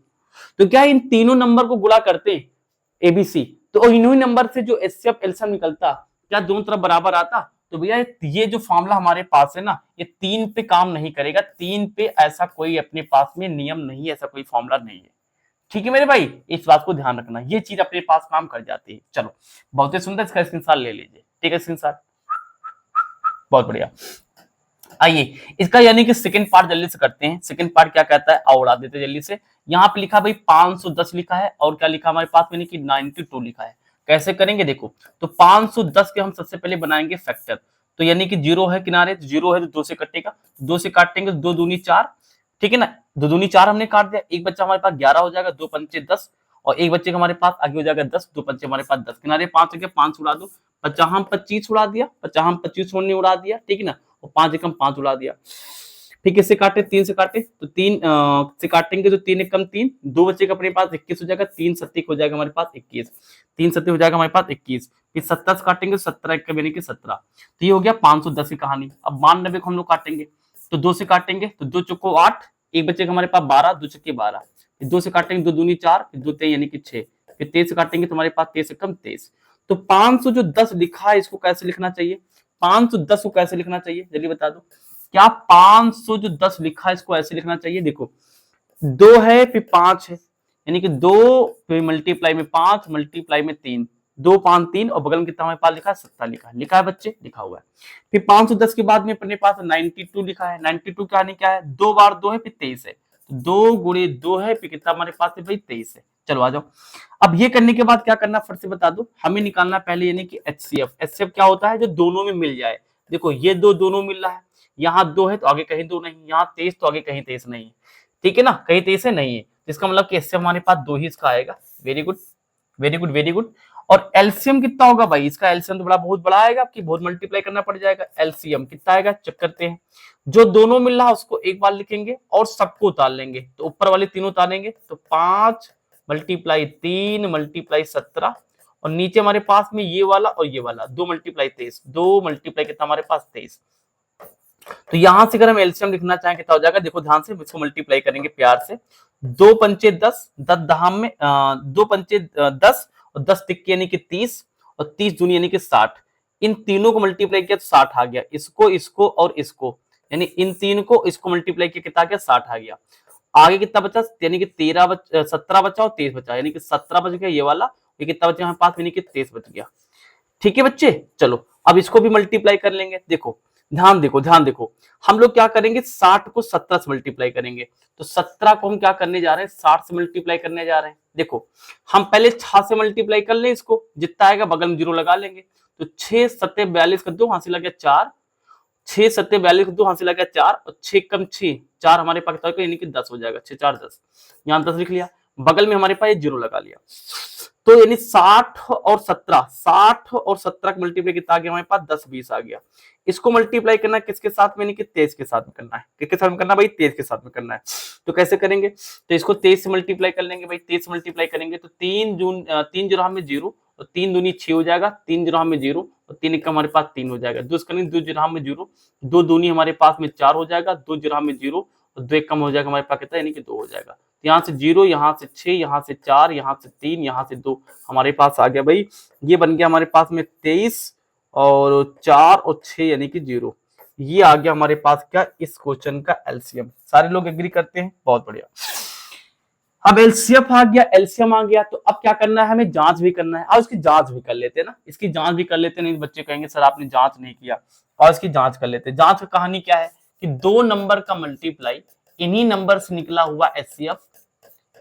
तो क्या इन तीनों नंबर को गुणा करते हैं एबीसी, तो इन्हीं नंबर से जो एचसीएफ एलसीएम निकलता क्या दोनों तरफ बराबर आता? तो भैया ये जो फॉर्मूला हमारे पास है ना, ये 3 पे काम नहीं करेगा। 3 पे ऐसा कोई अपने पास में नियम नहीं है, ऐसा कोई फॉर्मूला नहीं है। ठीक है मेरे भाई, इस बात को ध्यान रखना, ये चीज अपने पास काम कर जाती है। चलो बहुत ही सुंदर, इसका स्क्रीनशॉट ले लीजिए। ठीक है स्क्रीनशॉट, बहुत बढ़िया। आइए इसका यानी कि सेकंड पार्ट जल्दी से करते हैं। सेकंड पार्ट क्या कहता है, आओ उड़ा देते जल्दी से। यहाँ पे लिखा भाई 510 लिखा है, और क्या लिखा हमारे पास में कि 92 लिखा है। कैसे करेंगे देखो, तो 510 के हम सबसे पहले बनाएंगे फैक्टर, तो यानी कि 0 है किनारे, तो 0 है तो 2 से कटेगा, 2 से काटेंगे तो 2 दूनी 4, ठीक है ना, 2 दूनी 4 हमने काट दिया। एक बच्चा हमारे पास 11 हो जाएगा, 2 पंचे 10, और एक बच्चे का हमारे पास आगे हो जाएगा 10, 2 पंचे हमारे पास 10, किनारे 5 हो गया, 5 उड़ा दो, 50 हम 25 उड़ा दिया, 50 हम 25 उड़ा दिया, ठीक है ना, और 5 एकम 5 उड़ा दिया। फिर किससे काटे, 3 से काटे तो 3 से काटेंगे तो 3 एक कम 3, 2 बच्चे का अपने पास 21 हो जाएगा, 3 सत्ती हो जाएगा हमारे पास 21, 3 सत्ती हो जाएगा हमारे पास 21, फिर 17 से काटेंगे 17 एक कम यानी कि 17, तो ये हो गया 510 की कहानी। अब 92 को हम लोग काटेंगे तो 2 से काटेंगे तो 2 चौको 8, एक बच्चे का हमारे पास 12, 2 छक्के 12, फिर 2 से काटेंगे 2 दूनी 4, फिर 2 3 यानी कि 6, फिर 23 से काटेंगे तो हमारे पास 23 कम 23। तो 510 लिखा है, इसको कैसे लिखना चाहिए, 510 को कैसे लिखना चाहिए जल्दी बता दो। क्या 510 लिखा है इसको ऐसे लिखना चाहिए, देखो 2 है फिर 5 है, यानी कि 2 फिर मल्टीप्लाई में 5 मल्टीप्लाई में 3, 2 5 3 और बगल में कितना हमारे पास लिखा है 17 लिखा है बच्चे, लिखा हुआ है। फिर 510 के बाद में अपने पास 92 लिखा है, 92 क्या है, 2 बार 2 है फिर 23 है, तो 2 गुणे 2 है फिर कितना हमारे पास है भाई 23 है। चलो आ जाओ, अब ये करने के बाद क्या करना फट से बता दो, हमें निकालना पहले यानी कि एचसीएफ। एचसीएफ क्या होता है, जो दोनों में मिल जाए। देखो ये दो दोनों मिल रहा है, यहाँ 2 है तो आगे कहीं 2 नहीं, यहाँ 23 तो आगे कहीं 23 नहीं है, ठीक है ना, कहीं 23 नहीं है, इसका मतलब कि एचसीएफ हमारे पास 2 ही इसका आएगा। Very good very good very good. और एलसीएम कितना होगा भाई, इसका एलसीएम तो बहुत बड़ा आएगा, आपकी बहुत मल्टीप्लाई करना पड़ जाएगा। एलसीएम कितना आएगा चेक करते हैं, जो दोनों मिल रहा है उसको एक बार लिखेंगे और सबको उतार लेंगे, तो ऊपर वाले तीनों उतारेंगे तो 5 मल्टीप्लाई 3 मल्टीप्लाई 17, और नीचे हमारे पास में ये वाला और ये वाला 2 मल्टीप्लाई 23, 2 मल्टीप्लाई कितना हमारे पास 23। तो यहां से अगर हम एलसीएम लिखना चाहें कितना हो जाएगा, देखो ध्यान से इसको मल्टीप्लाई करेंगे प्यार से, 2 पंचे 10, 10 दहाम में 2 पंचे 10 और 10 तिक्के यानी कि 30 और 30 दूनी यानी कि 60, इन तीनों को मल्टीप्लाई किया तो 60 आ गया, इसको इसको और इसको, यानी इन तीन को इसको मल्टीप्लाई किया कितना आ गया 60 आ गया। आगे कितना बचा, यानी कि 17 बचा और 23 बचा, यानी कि 17 बच गया ये वाला, ये कितना बचा हमारे पास यानी कि 23 बच गया। ठीक है बच्चे, चलो अब इसको भी मल्टीप्लाई कर लेंगे। देखो ध्यान देखो, हम लोग क्या करेंगे 60 को 17 से मल्टीप्लाई करेंगे, तो 17 को हम क्या करने जा रहे हैं 60 से मल्टीप्लाई करने जा रहे हैं। देखो हम पहले 6 से मल्टीप्लाई कर ले, इसको जितना आएगा बगल में जीरो लगा लेंगे, तो 6 सत्ते 42 का 2 हासिल आ गया 4, 6 सत्ते 42 का 2 हासिल आ गया 4 और 6 कम 6 4 हमारे पास यानी कि 10 हो जाएगा, 6 4 10, यहाँ 10 लिख लिया, बगल में हमारे पास जीरो लगा लिया, तो यानी 60 और 17, 60 और 17 का मल्टीप्लाई कितना आ गया हमारे पास 10 20 आ गया। इसको मल्टीप्लाई करना किसके साथ में, यानी कि 23 के साथ में करना है, किसके साथ में करना है भाई 23 के साथ में करना है। तो कैसे करेंगे, तो इसको 23 से मल्टीप्लाई कर लेंगे भाई, 23 से मल्टीप्लाई करेंगे तो 3 जीरो में 0 और 3 दूनी 6 हो जाएगा, 3 जीरो में 0 और 3 एक हमारे पास 3 हो जाएगा, 2 करेंगे 2 जीरो में 0, 2 दूनी हमारे पास में 4 हो जाएगा, 2 जीरो में 0 और 2 एक कम हो जाएगा हमारे पास कितना, यानी कि 2 हो जाएगा। यहाँ से 0, यहाँ से 6, यहाँ से 4, यहाँ से 3, यहाँ से 2 हमारे पास आ गया भाई, ये बन गया हमारे पास में 23 और 4 और 6 यानी कि 0, ये आ गया हमारे पास क्या इस क्वेश्चन का एलसीएम। सारे लोग एग्री करते हैं, बहुत बढ़िया। अब एलसीएम आ गया, एलसीएम आ गया, तो अब क्या करना है, हमें जांच भी करना है, और इसकी जांच भी कर लेते हैं ना, इसकी जांच भी कर लेते हैं, नहीं बच्चे कहेंगे सर आपने जांच नहीं किया, और इसकी जांच कर लेते हैं। जांच की कहानी क्या है कि 2 नंबर का मल्टीप्लाई इन्हीं नंबर से निकला हुआ एचसीएफ,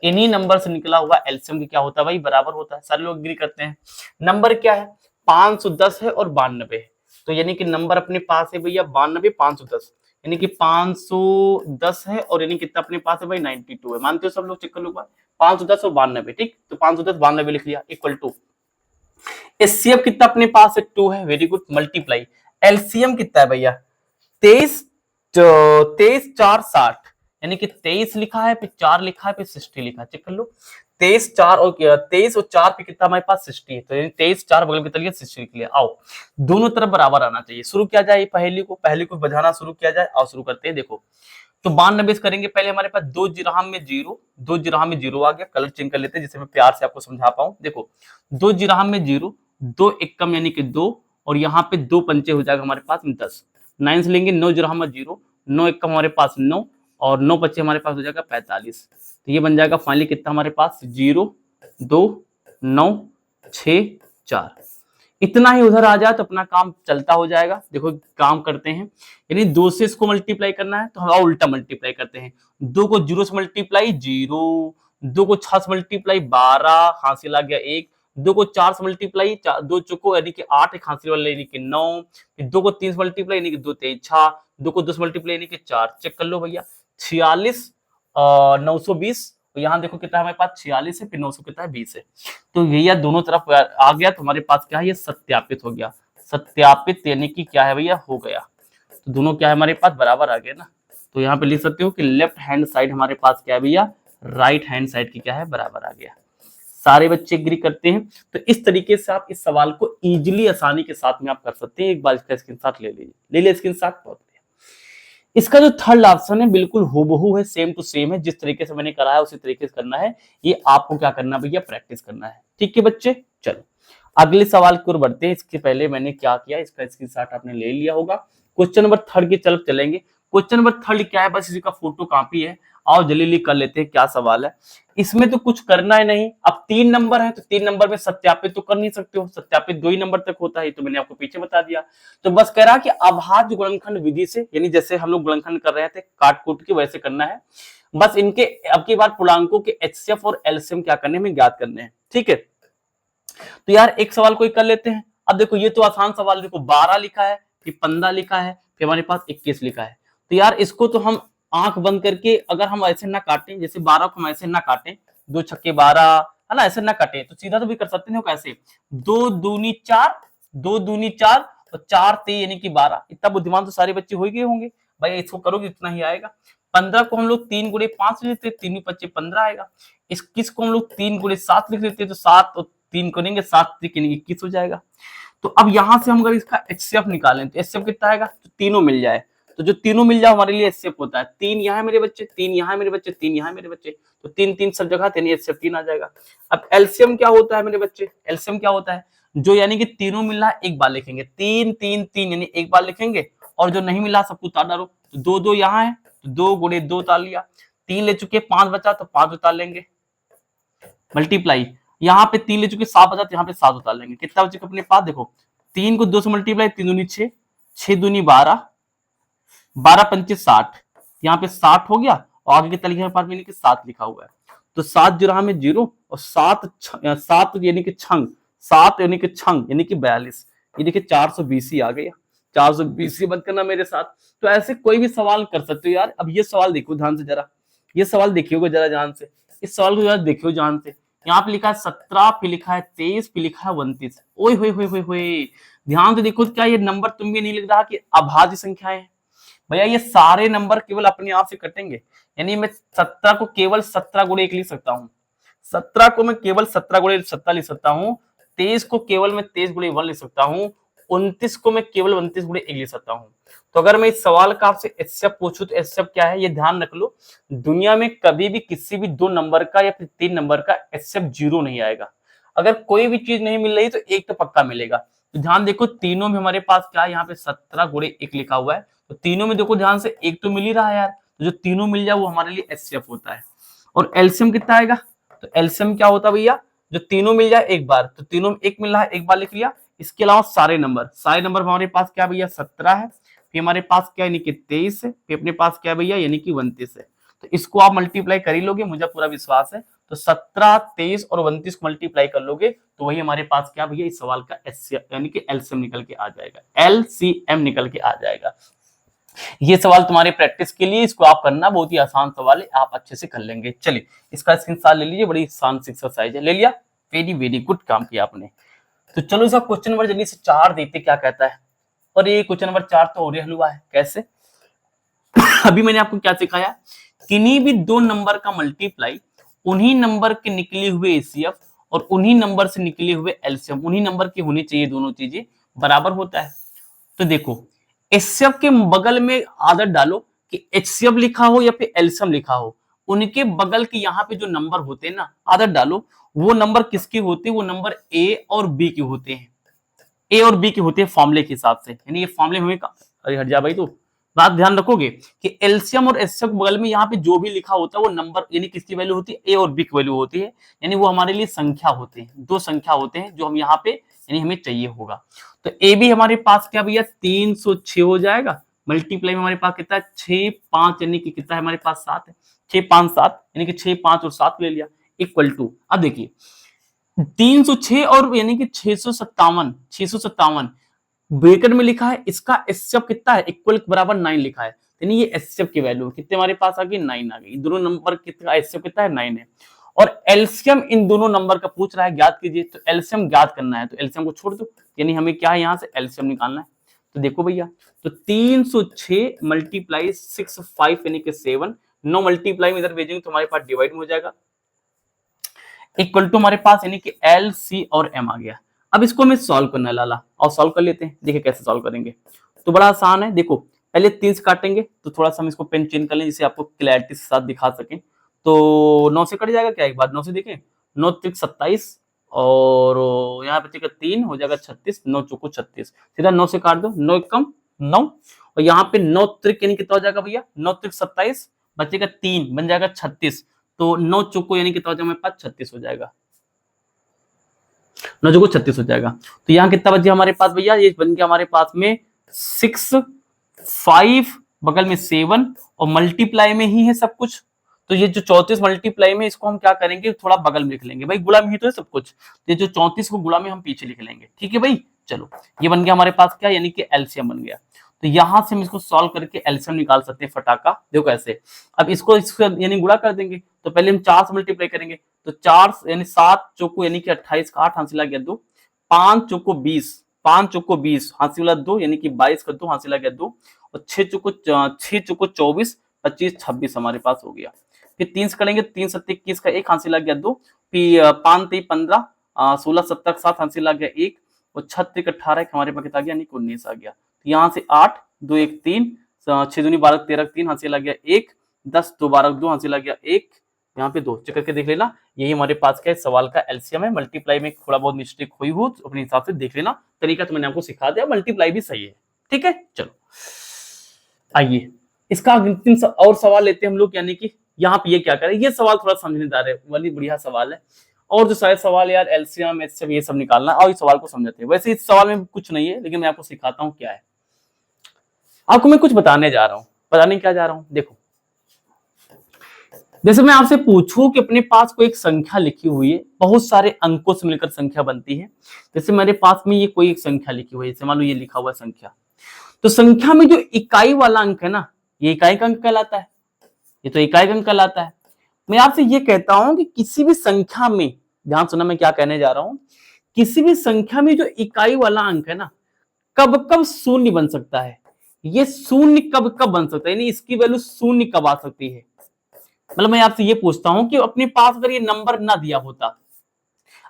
इन्हीं नंबर से निकला हुआ एलसीएम की क्या होता है भाई बराबर होता है। सारे लोग एग्री करते हैं। नंबर क्या है 510 है और 92 है, तो यानी कि नंबर अपने पास है भैया 92 510, यानी कि 510 है और यानी कितना अपने पास है भाई 92 है, मानते हो सब लोग, चेक कर लो 510 और 92, ठीक, तो 510 92 लिख लिया इक्वल टू एचसीएफ कितना अपने पास है 2 है, वेरी गुड, मल्टीप्लाई एलसीएम कितना है भैया 23 23 4 60, यानी कि 23 लिखा है फिर 4 लिखा है फिर 60 लिखा है, चेक कर लो 23 4 और 23 और 4 पे कितना हमारे पास 60 है, तो 23 4 बगल में कितना लिया 60 लिख लिया। आओ दोनों तरफ बराबर आना चाहिए, शुरू किया जाए पहली को बजाना शुरू किया जाए, आओ शुरू करते हैं। देखो तो 92 करेंगे, पहले हमारे पास 2 जिरहाम में 0, 2 जिरहाम में 0 आ गया, कलर चेंज कर लेते हैं जिससे मैं प्यार से आपको समझा पाऊं। देखो 2 जिरहाम में 0, 2 एक कम यानी कि 2 और यहाँ पे 2 पंचे हो जाएगा हमारे पास 10, 9 से लेंगे 9 जिरहाम में 0, 9 एक कम हमारे पास 9 और 9 बच्चे हमारे पास हो जाएगा 45, तो ये बन जाएगा फाइनली कितना हमारे पास 0 2 9 6 4, इतना ही उधर आ जाए तो अपना काम चलता हो जाएगा। देखो काम करते हैं, यानी 2 से इसको मल्टीप्लाई करना है तो हम उल्टा मल्टीप्लाई करते हैं, 2 को 0 से मल्टीप्लाई 0, 2 को 6 से मल्टीप्लाई 12 हासिल आ गया 1, 2 को 4 से मल्टीप्लाई 2 चौको यानी कि 8 एक हासिल वाला यानी कि 9, फिर 2 को 3 से मल्टीप्लाई यानी कि 2 3 6, 2 को 2 से मल्टीप्लाई यानी कि 4, चेक कर लो भैया 46 920, तो यहाँ देखो कितना हमारे पास 46 है फिर 900 कितना है 20 है, तो भैया दोनों तरफ आ गया तो हमारे पास क्या है ये सत्यापित हो गया, सत्यापित यानी कि क्या है भैया हो गया, तो दोनों क्या है हमारे पास बराबर आ गए ना, तो यहाँ पे लिख सकते हो कि लेफ्ट हैंड साइड हमारे पास क्या है भैया, राइट हैंड साइड की क्या है, बराबर आ गया। सारे बच्चे एग्री करते हैं। तो इस तरीके से आप इस सवाल को इजीली आसानी के साथ में आप कर सकते हैं। एक बार इसका स्क्रीनशॉट ले लीजिए, ले लिया स्क्रीनशॉट, बहुत बढ़िया। इसका जो थर्ड ऑप्शन है बिल्कुल हूबहू है, सेम टू सेम है, जिस तरीके से मैंने कराया उसी तरीके से करना है। ये आपको क्या करना है भैया, प्रैक्टिस करना है। ठीक है बच्चे, चलो अगले सवाल की ओर बढ़ते हैं। इसके पहले मैंने क्या किया, इसका स्क्रीनशॉट आपने ले लिया होगा। क्वेश्चन नंबर थर्ड की तरफ चलेंगे। क्वेश्चन नंबर थर्ड क्या है, बस इसी का फोटो कॉपी है। आओ जल्दी कर लेते हैं क्या सवाल है। इसमें तो कुछ करना है नहीं। अब 3 नंबर है तो 3 नंबर में सत्यापित तो कर नहीं सकते हो, सत्यापित 2 ही नंबर तक होता है, तो मैंने आपको पीछे बता दिया। तो बस कह रहा कि अभाज्य गुणनखंड विधि से, यानी जैसे हम लोग गुणनखंड कर रहे थे काट कूट के, वैसे करना है। बस इनके अब की बार पूर्णांकों के एचसीएफ और एलसीएम क्या करने में ज्ञात करने हैं। ठीक है, तो यार एक सवाल कोई कर लेते हैं। अब देखो ये तो आसान सवाल, देखो 12 लिखा है, फिर 15 लिखा है, फिर हमारे पास 21 लिखा है। तो यार इसको तो हम आंख बंद करके, अगर हम ऐसे ना काटें, जैसे 12 को हम ऐसे ना काटें, 2 छक्के 12 है ना, ऐसे ना काटे तो सीधा तो भी कर सकते हैं। कैसे, 2 दूनी 4, 2 दूनी 4 और 4 3 यानी कि 12। इतना बुद्धिमान तो सारे बच्चे हो ही गए होंगे भाई, इसको करोगे इतना ही आएगा। 15 को हम लोग 3 गुणे 5 लिख लेते, 3 25 15 आएगा। 21 को हम लोग 3 गुणे 7 लिख लेते, तो 7 और 3 करेंगे 7 यानी 21 हो जाएगा। तो अब यहां से हम अगर इसका एचसीएफ निकालें तो एचसीएफ कितना आएगा, तो तीनों मिल जाए, तो जो तीनों मिल जाए हमारे लिए एचसीएफ होता है। 3 यहाँ है मेरे बच्चे, 3 यहाँ है मेरे बच्चे, 3 यहाँ है मेरे बच्चे, तो 3 3 सब जगह यानी एचसीएफ 3 आ जाएगा। अब एलसीएम क्या होता है मेरे बच्चे, एलसीएम क्या होता है, जो यानी कि तीनों मिल रहा है एक बार लिखेंगे, 3 3 3 यानी एक बार लिखेंगे, और जो नहीं मिला सबको उतार डालो। तो 2 2 यहाँ है, तो 2 गुणे 2 उतार लिया, 3 ले चुके 5 बचा तो 5 उतार लेंगे, मल्टीप्लाई यहाँ पे 3 ले चुके 7 बचा तो यहाँ पे 7 उतार लेंगे। कितना बचे अपने पास, देखो 3 को 2 से मल्टीप्लाई, 3 दूनी 6, 6 दूनी 12, 12 पंचे 60, यहाँ पे 60 हो गया, और आगे के तलिए पास में 7 लिखा हुआ है। तो 7 जुरा में 0 और 7 यानी कि छंग, 7 यानी कि छंग यानी कि 42, ये देखिए 420 ही आ गया। 420 ही मत करना मेरे साथ। तो ऐसे कोई भी सवाल कर सकते हो यार। अब ये सवाल देखो ध्यान से जरा, ये सवाल देखिएगा जरा ध्यान से, इस सवाल को जरा देखियो ध्यान से। यहाँ पे लिखा है 17, फिर लिखा है 23, फिर लिखा है 29। ओए होए होए होए होए, ध्यान से देखो, क्या ये नंबर तुम भी नहीं लिख रहा कि अभाज्य संख्याएं हैं भैया? ये सारे नंबर केवल अपने आप से कटेंगे, यानी मैं 17 को केवल 17 गुणे 1 लिख सकता हूँ, 17 को मैं केवल 17 गुणे 17 लिख सकता हूँ, 23 को केवल मैं 23 गुणे 1 लिख सकता हूँ, 29 को मैं केवल 29 गुणे 1 लिख सकता हूँ। तो अगर मैं इस सवाल का आपसे एचसीएफ पूछूं तो एचसीएफ क्या है, ये ध्यान रख लो, दुनिया में कभी भी किसी भी 2 नंबर का या फिर 3 नंबर का एचसीएफ 0 नहीं आएगा। अगर कोई भी चीज नहीं मिल रही तो एक तो पक्का मिलेगा। तो ध्यान देखो तीनों में हमारे पास क्या है, यहाँ पे 17 गुणे 1 लिखा हुआ है, तो तीनों में देखो ध्यान से एक तो मिल ही रहा है यार, तो जो तीनों मिल जाए वो हमारे लिए एचसीएफ होता है। और एलसीएम कितना आएगा, तो एलसीएम क्या होता है भैया, जो तीनों मिल जाए एक बार, तो तीनों में एक मिल रहा है एक बार लिख लिया। इसके अलावा सारे नंबर हमारे पास क्या भैया 17 है, फिर हमारे पास क्या यानी कि 23 है, फिर अपने पास क्या भैया यानी कि 29 है। तो इसको आप मल्टीप्लाई कर ही लोगे, मुझे पूरा विश्वास है। तो 17, 23 और 29 को मल्टीप्लाई कर लोगे तो वही हमारे पास क्या भैया इस सवाल का एचसीएफ यानी कि एलसीएम निकल के आ जाएगा, एलसीएम निकल के आ जाएगा। ये सवाल तुम्हारे प्रैक्टिस के लिए, इसको आप करना, बहुत ही आसान सवाल है, आप अच्छे से कर लेंगे। चलिए इसका स्क्रीनशॉट ले लीजिए, बड़ी आसान एक्सरसाइज है, ले लिया, वेरी वेरी गुड काम किया आपने। तो चलो इसका क्वेश्चन नंबर जल्दी से 4 देखते क्या कहता है। और ये क्वेश्चन नंबर 4 तो और हलवा है, कैसे अभी मैंने आपको क्या सिखाया, किन्हीं भी 2 नंबर का मल्टीप्लाई उन्हीं नंबर के निकले हुए एचसीएफ और उन्हीं नंबर से निकले हुए एलसीएम, उन्हीं नंबर के होने चाहिए, दोनों चीजें बराबर होता है। तो देखो एचसीएफ के बगल में आदत डालो कि एचसीएफ लिखा हो या फिर एलसीएम लिखा हो, उनके बगल के यहाँ पे जो नंबर होते हैं ना, आदत डालो वो नंबर किसके होते हैं, वो नंबर ए और बी के होते हैं, ए और बी के होते हैं फॉर्मूले के हिसाब से। यानी ये फॉर्मूले में अरे हट जा भाई, तो बात ध्यान रखोगे कि एलसीएम और एचसीएफ बगल में यहाँ पे जो भी लिखा होता है वो नंबर यानी किसकी वैल्यू होती है, ए और बी की वैल्यू होती है, यानी वो हमारे लिए संख्या होते हैं, 2 संख्या होते हैं जो हम यहाँ पे यानी हमें चाहिए होगा। तो ए बी हमारे पास क्या भैया 306 हो जाएगा, मल्टीप्लाई में हमारे पास कितना है 6 5 यानी कि कितना है हमारे पास 7 है, 6 5 7 यानी कि 6 5 और 7 ले लिया इक्वल टू। अब देखिए 306 और यानी कि 657 ब्रैकेट में लिखा है, इसका एचसीएफ कितना है इक्वल बराबर 9 लिखा है, यानी ये एचसीएफ की वैल्यू कितने हमारे पास आ गई 9 आ गई। दोनों नंबर कितना एचसीएफ कितना है 9 है। और एलसीएम इन दोनों नंबर का पूछ रहा है ज्ञात कीजिए, तो एलसीएम ज्ञात करना है तो एलसीएम को छोड़ दो, यानी हमें क्या है यहाँ से एलसीएम निकालना है। तो देखो भैया, तो 306 मल्टीप्लाई 65 यानी कि 7, 9 मल्टीप्लाई में इधर भेजेंगे तो हमारे पास डिवाइड में हो जाएगा, इक्वल टू हमारे पास यानी कि एल सी और एम आ गया। अब इसको हमें सॉल्व करना है लाला, और सॉल्व कर लेते हैं। देखिए कैसे सॉल्व करेंगे, तो बड़ा आसान है। देखो पहले 3 से काटेंगे, तो थोड़ा सा हम इसको पेन चेंज कर लें जिससे आपको क्लैरिटी के साथ दिखा सकें। तो 9 से कट जाएगा क्या, एक बार 9 से देखें, 9 त्रिक 27 और यहाँ बचेगा 3, हो जाएगा 36, 9 चौको 36, सीधा 9 से काट दो, 9 कम 9, और यहाँ पे 9 त्रिक यानी कितना हो जाएगा भैया, 9 त्रिक 27, बचेगा 3, बन जाएगा 36, तो 9 चौको यानी कितना हो जाएगा हमारे पास 36 हो जाएगा, 9 चौको 36 हो जाएगा। तो यहाँ कितना बच गया हमारे पास भैया, ये बन गया हमारे पास में 6, 5 बगल में 7 और मल्टीप्लाई में ही है सब कुछ। तो ये जो 34 मल्टीप्लाई में, इसको हम क्या करेंगे, थोड़ा बगल में लिख लेंगे भाई, गुणा में ही तो है सब कुछ, तो ये जो 34 को गुणा में हम पीछे लिख लेंगे, ठीक है भाई। चलो ये बन गया हमारे पास क्या, यानी कि एलसीएम बन गया। तो यहां से हम इसको सॉल्व करके एलसीएम निकाल सकते हैं फटाका, देखो कैसे। अब इसको यानी गुणा कर देंगे, तो पहले हम 4 से मल्टीप्लाई करेंगे, तो 4 यानी 7 चौको यानी कि 28 का 8 हासिल आ गया 2, 5 चौको 20, 5 चौको 20 हासिल 2 यानी कि 22 का 2 हासिल आ गया 2, और 6 चौको 24, 25 26 हमारे पास हो गया। फिर 3 से करेंगे, 3 7 21 का 1 हासिल आ गया 2, फिर 5 3 15, 16 17 7 हासिल आ गया 1, और 6 3 18 हमारे पास कितना आ गया, यानी 19 आ गया। तो यहाँ से 8 2 1 3, 6 दूनी 12 13 3 हासिल आ गया 1, 10 2 12 2 हासिल आ गया 1, यहाँ पे 2 चेक करके देख लेना। यही हमारे पास का सवाल का एलसीएम है। मल्टीप्लाई में थोड़ा बहुत मिस्टेक हुई हो तो अपने हिसाब से देख लेना, तरीका तो मैंने आपको सिखा दिया, मल्टीप्लाई भी सही है, ठीक है। चलो आइए इसका अंतिम और सवाल लेते हैं हम लोग, यानी कि यहाँ पे ये क्या करें, ये सवाल थोड़ा समझनेदार है, वाली बढ़िया सवाल है। और जो शायद सवाल यार एलसीएम एचसीएफ ये सब निकालना, और इस सवाल को समझते हैं। वैसे इस सवाल में कुछ नहीं है, लेकिन मैं आपको सिखाता हूँ क्या है। आपको मैं कुछ बताने जा रहा हूँ, पता नहीं क्या जा रहा हूँ। देखो जैसे मैं आपसे पूछूं कि अपने पास कोई एक संख्या लिखी हुई है, बहुत सारे अंकों से मिलकर संख्या बनती है। जैसे मेरे पास में ये कोई एक संख्या लिखी हुई है, जैसे मान लो ये लिखा हुआ संख्या, तो संख्या में जो इकाई वाला अंक है ना, ये इकाई का अंक कहलाता है, ये तो इकाई का अंक कहलाता है। मैं आपसे ये कहता हूं कि किसी भी संख्या में, ध्यान सुना मैं क्या कहने जा रहा हूं, किसी भी संख्या में जो इकाई वाला अंक है ना, कब कब शून्य बन सकता है, ये शून्य कब कब बन सकता है, यानी इसकी वैल्यू शून्य कब आ सकती है। मतलब मैं आपसे ये पूछता हूं कि अपने पास अगर ये नंबर ना दिया होता,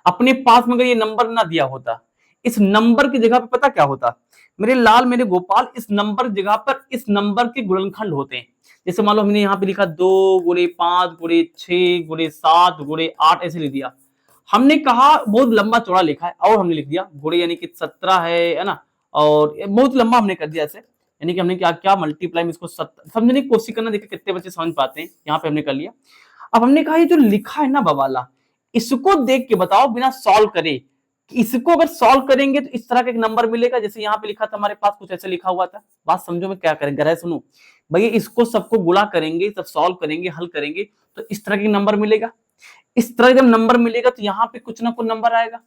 अपने पास में अगर ये नंबर ना दिया होता, इस नंबर की जगह पर पता क्या होता, मेरे लाल मेरे गोपाल, इस नंबर की जगह पर इस नंबर के गुणनखंड होते हैं। जैसे मान लो हमने यहाँ पे लिखा 2 गुणे 5 गुणे 6 गुणे 7 गुणे 8 ऐसे लिख दिया। हमने कहा बहुत लंबा चौड़ा लिखा है, और हमने लिख दिया गुणे यानी कि 17 है ना, और बहुत लंबा हमने कर दिया ऐसे, यानी कि हमने क्या क्या मल्टीप्लाई में इसको समझने की कोशिश करना, देखिए कितने बच्चे समझ पाते हैं। यहाँ पे हमने कर लिया। अब हमने कहा ये जो लिखा है ना बवाला, इसको देख के बताओ बिना सॉल्व करे, इसको अगर सॉल्व करेंगे तो इस तरह का एक नंबर मिलेगा। जैसे यहाँ पे लिखा था हमारे पास, कुछ ऐसे लिखा हुआ था, बात समझो मैं क्या करेंगे, गहराई सुनो भैया। इसको सबको गुणा करेंगे, सब सॉल्व करेंगे, हल करेंगे, तो इस तरह का नंबर मिलेगा। इस तरह जब नंबर मिलेगा तो यहाँ पे कुछ ना कुछ नंबर आएगा,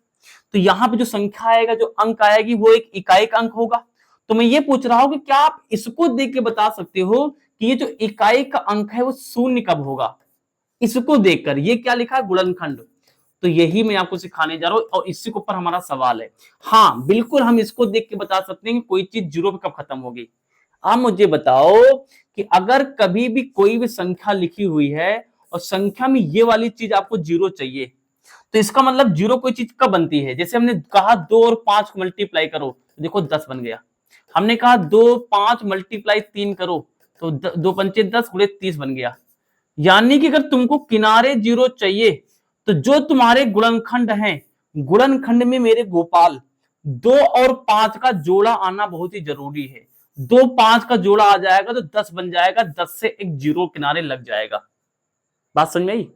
तो यहाँ पे जो संख्या आएगा, जो अंक आएगी, वो एक इकाई का अंक होगा। तो मैं ये पूछ रहा हूं कि क्या आप इसको देख के बता सकते हो कि ये जो इकाई का अंक है वो शून्य कब होगा, इसको देखकर। ये क्या लिखा है, गुणनखंड। तो यही मैं आपको सिखाने जा रहा हूं, और इसी के ऊपर हमारा सवाल है। हाँ बिल्कुल, हम इसको देख के बता सकते हैं कि कोई चीज जीरो पे कब खत्म होगी। आप मुझे बताओ कि अगर कभी भी कोई भी संख्या लिखी हुई है और संख्या में ये वाली चीज आपको जीरो चाहिए, तो इसका मतलब जीरो कोई चीज कब बनती है। जैसे हमने कहा 2 और 5 को मल्टीप्लाई करो, तो देखो 10 बन गया। हमने कहा 2 5 मल्टीप्लाई 3 करो, तो 2 पंचे 10 गुणे 30 बन गया। यानी कि अगर तुमको किनारे जीरो चाहिए, तो जो तुम्हारे गुणनखंड हैं, गुणनखंड में मेरे गोपाल 2 और 5 का जोड़ा आना बहुत ही जरूरी है। 2 5 का जोड़ा आ जाएगा तो 10 बन जाएगा, 10 से एक जीरो किनारे लग जाएगा। बात समझ में आई।